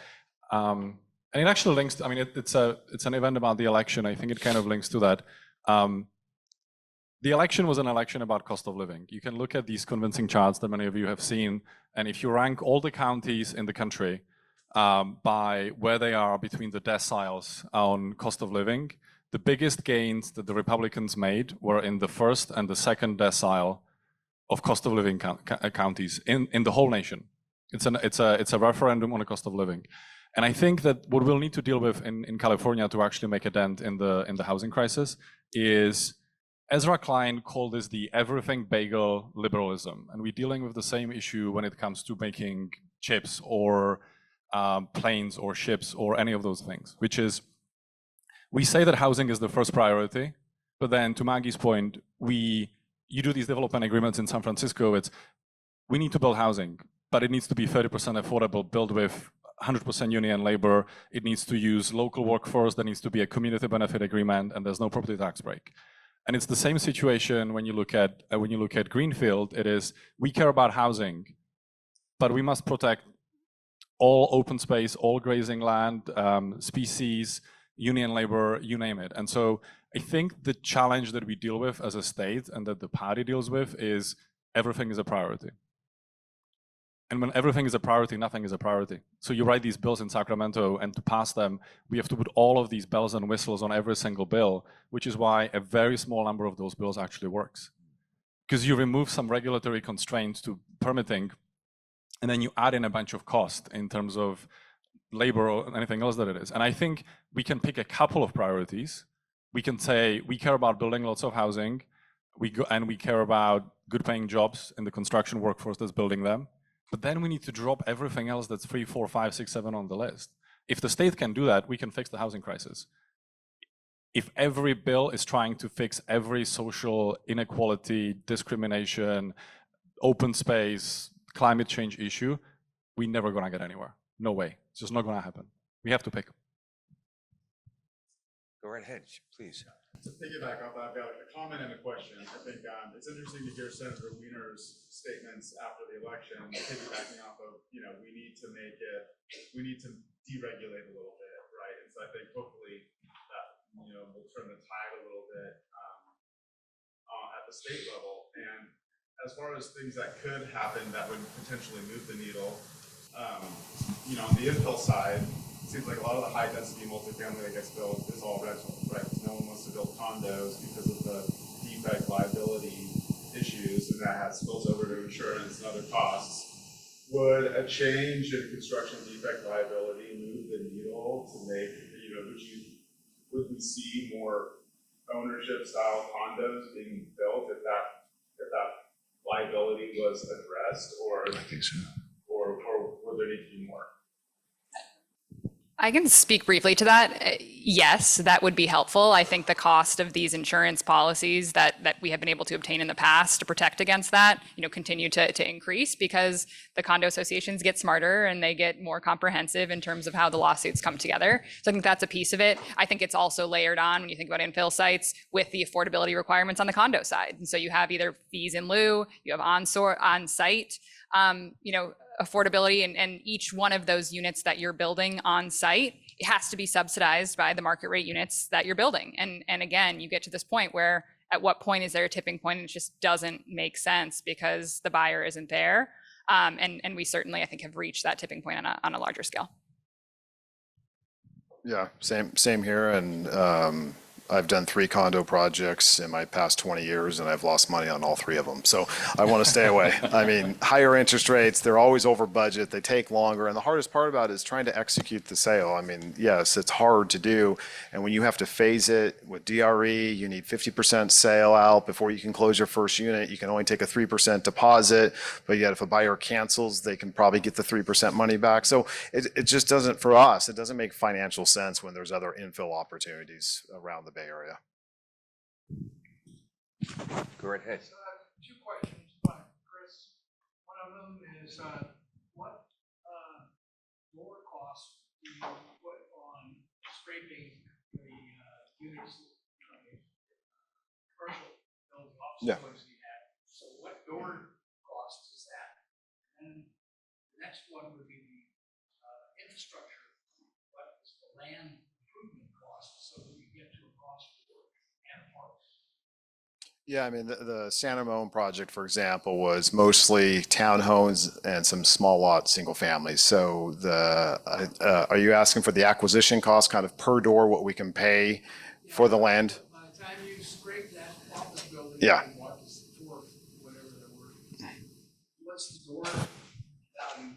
O: and it actually links to, I mean, it's an event about the election. I think it kind of links to that. The election was an election about cost of living. You can look at these convincing charts that many of you have seen, and if you rank all the counties in the country by where they are between the deciles on cost of living, the biggest gains that the Republicans made were in the first and the second decile of cost of living counties in the whole nation. It's a referendum on the cost of living. And I think that what we'll need to deal with in California to actually make a dent in the housing crisis is, Ezra Klein called this the everything bagel liberalism. And we're dealing with the same issue when it comes to making chips or planes or ships or any of those things, which is, we say that housing is the first priority, but then to Maggie's point, you do these development agreements in San Francisco, we need to build housing, but it needs to be 30% affordable, built with 100% union labor. It needs to use local workforce. There needs to be a community benefit agreement, and there's no property tax break. And it's the same situation when you look at Greenfield. It is, we care about housing, but we must protect all open space, all grazing land, species, union labor, you name it. And so I think the challenge that we deal with as a state and that the party deals with is everything is a priority. And when everything is a priority, nothing is a priority. So you write these bills in Sacramento, and to pass them, we have to put all of these bells and whistles on every single bill, which is why a very small number of those bills actually works. Because you remove some regulatory constraints to permitting, and then you add in a bunch of cost in terms of labor or anything else that it is. And I think we can pick a couple of priorities. We can say, we care about building lots of housing, and we care about good paying jobs in the construction workforce that's building them. But then we need to drop everything else that's 3, 4, 5, 6, 7 on the list. If the state can do that, we can fix the housing crisis. If every bill is trying to fix every social inequality, discrimination, open space, climate change issue, we're never gonna get anywhere. No way. It's just not gonna happen. We have to pick.
F: Go right ahead, please.
B: To piggyback off that, I've got a comment and a question. I think it's interesting to hear Senator Wiener's statements after the election, piggybacking off of, we need to deregulate a little bit, right? And so I think hopefully that, will turn the tide a little bit at the state level. And as far as things that could happen that would potentially move the needle, on the infill side, it seems like a lot of the high density multifamily that gets built is all rental, right? No one wants to build condos because of the defect liability issues, and that spills over to insurance and other costs. Would a change in construction defect liability move the needle to make, would we see more ownership style condos being built if that liability was addressed, or I think so, or would there need to be more?
M: I can speak briefly to that. Yes, that would be helpful. I think the cost of these insurance policies that we have been able to obtain in the past to protect against that, continue to increase because the condo associations get smarter and they get more comprehensive in terms of how the lawsuits come together. So I think that's a piece of it. I think it's also layered on when you think about infill sites with the affordability requirements on the condo side. And so you have either fees in lieu, you have on-site, affordability, and each one of those units that you're building on site, it has to be subsidized by the market rate units that you're building. And again, you get to this point where at what point is there a tipping point? And it just doesn't make sense because the buyer isn't there. And we certainly, I think, have reached that tipping point on a larger scale.
N: Yeah, same here. And I've done 3 condo projects in my past 20 years, and I've lost money on all 3 of them. So I want to stay away. I mean, higher interest rates, they're always over budget. They take longer. And the hardest part about it is trying to execute the sale. I mean, yes, it's hard to do. And when you have to phase it with DRE, you need 50% sale out before you can close your first unit. You can only take a 3% deposit, but yet if a buyer cancels, they can probably get the 3% money back. So it just doesn't, for us, it doesn't make financial sense when there's other infill opportunities around the Bay Area.
F: Go right ahead.
D: 2 questions, Chris. One of them is what lower costs do you put on scraping the units, commercial building office buildings you have? So what door cost is that? And the next one would be the infrastructure. What is the land improvement cost so that you get to a cost for and parks?
N: Yeah, I mean, the San Ramon project, for example, was mostly townhomes and some small lot single families. So are you asking for the acquisition cost kind of per door, what we can pay for the land?
D: By the time you scrape that office building,
N: Yeah.
D: and what is the door, whatever the word, what's the door value?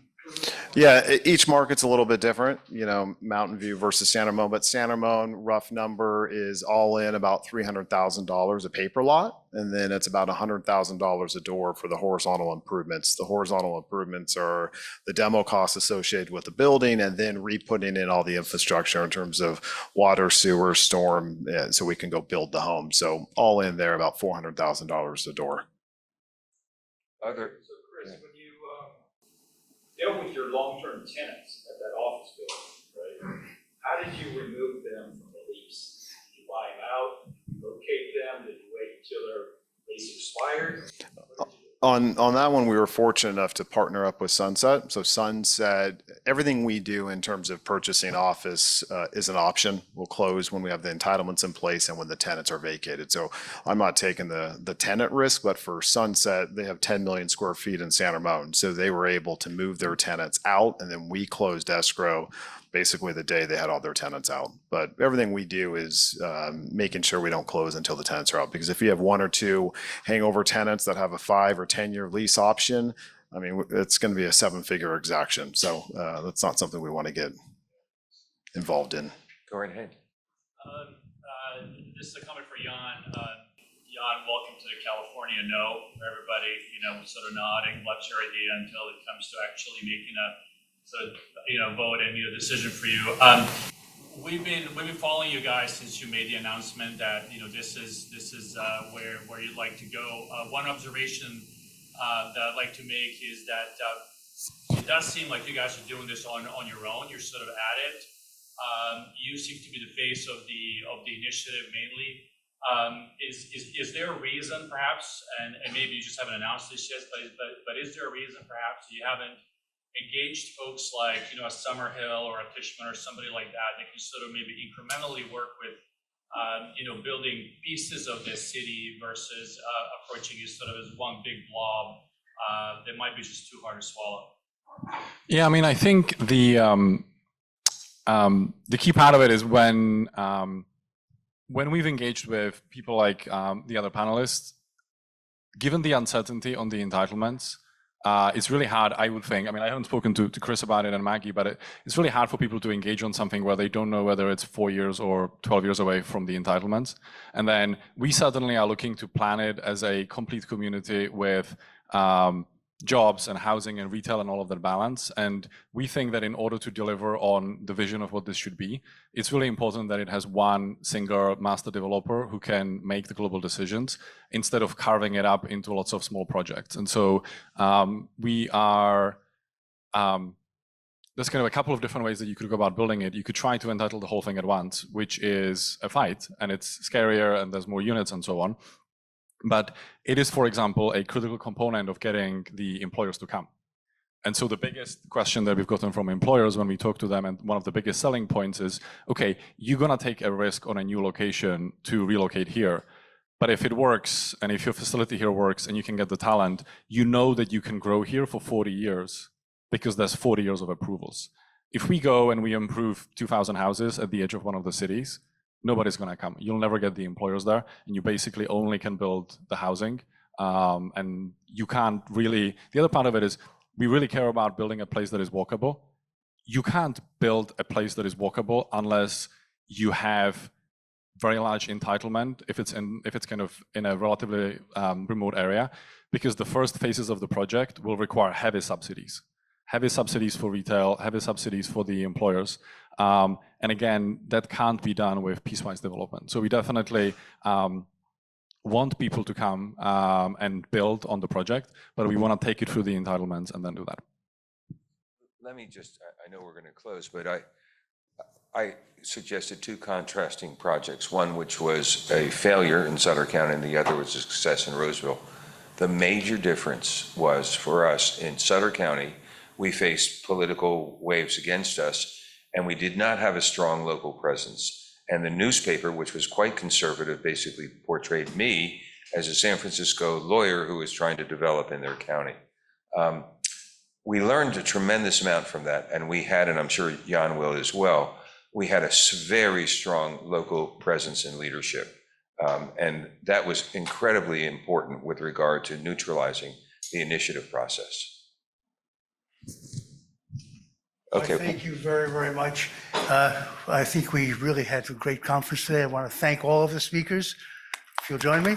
N: Yeah, each market's a little bit different, you know, Mountain View versus San Ramon, but San Ramon, rough number is all in about $300,000 a paper lot. And then it's about $100,000 a door for the horizontal improvements. The horizontal improvements are the demo costs associated with the building and then re-putting in all the infrastructure in terms of water, sewer, storm, so we can go build the home. So all in there, about $400,000 a door.
F: Other,
E: So Chris, when you dealt with your long-term tenants at that office building, right? How did you remove them from the lease? Did you buy them out, locate them? Did you wait until their lease expired?
N: On that one, we were fortunate enough to partner up with Sunset. So Sunset, everything we do in terms of purchasing office is an option. We'll close when we have the entitlements in place and when the tenants are vacated. So I'm not taking the tenant risk, but for Sunset, they have 10 million square feet in San Ramon. So they were able to move their tenants out, and then we closed escrow basically the day they had all their tenants out. But everything we do is making sure we don't close until the tenants are out. Because if you have one or two hangover tenants that have a 5 or 10-year lease option, I mean, it's going to be a 7-figure exaction. So that's not something we want to get involved in.
F: go right ahead.
E: This is a comment for Jan. Jan, welcome to the California No. For everybody, you know, sort of nodding, left your idea until it comes to actually making a vote and decision for you. We've been following you guys since you made the announcement that this is where you'd like to go. One observation that I'd like to make is that it does seem like you guys are doing this on your own. You're sort of at it. You seem to be the face of the initiative mainly. Is there a reason perhaps, and maybe you just haven't announced this yet, but is there a reason perhaps you haven't engaged folks like a Summerhill or a Fishman or somebody like that can sort of maybe incrementally work with building pieces of this city versus approaching it sort of as one big blob that might be just too hard to swallow?
O: Yeah, I mean, I think the key part of it is when we've engaged with people like the other panelists, given the uncertainty on the entitlements, it's really hard, I would think. I mean, I haven't spoken to Chris about it and Maggie, but it's really hard for people to engage on something where they don't know whether it's 4 years or 12 years away from the entitlements. And then we certainly are looking to plan it as a complete community with jobs and housing and retail and all of that balance. And we think that in order to deliver on the vision of what this should be, it's really important that it has one single master developer who can make the global decisions instead of carving it up into lots of small projects. And so we are, there's kind of a couple of different ways that you could go about building it. You could try to entitle the whole thing at once, which is a fight, and it's scarier and there's more units and so on. But it is, for example, a critical component of getting the employers to come. And so the biggest question that we've gotten from employers when we talk to them, and one of the biggest selling points is, okay, you're gonna take a risk on a new location to relocate here. But if it works, and if your facility here works and you can get the talent, you know that you can grow here for 40 years because there's 40 years of approvals. If we go and we improve 2,000 houses at the edge of one of the cities, nobody's going to come. You'll never get the employers there, and you basically only can build the housing. And you can't really, the other part of it is we really care about building a place that is walkable. You can't build a place that is walkable unless you have very large entitlement, if it's kind of in a relatively remote area, because the first phases of the project will require heavy subsidies for retail, heavy subsidies for the employers. And again, that can't be done with piecewise development. So we definitely want people to come and build on the project, but we want to take it through the entitlements and then do that.
F: Let me just, I know we're going to close, but I suggested 2 contrasting projects, one which was a failure in Sutter County and the other was a success in Roseville. The major difference was for us in Sutter County, we faced political waves against us, and we did not have a strong local presence. And the newspaper, which was quite conservative, basically portrayed me as a San Francisco lawyer who was trying to develop in their county. We learned a tremendous amount from that, and we had, and I'm sure Jan will as well, we had a very strong local presence and leadership. And that was incredibly important with regard to neutralizing the initiative process. Okay.
A: Thank you very, very much. I think we really had a great conference today. I want to thank all of the speakers. If you'll join me.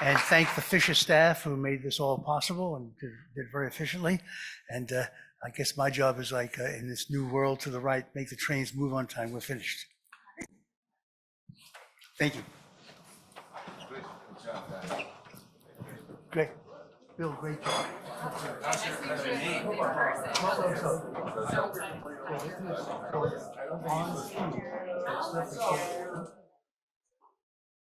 A: And thank the Fisher staff who made this all possible and did very efficiently. And I guess my job is like in this new world to the right, make the trains move on time. We're finished. Thank you. Great. Bill, great job. On the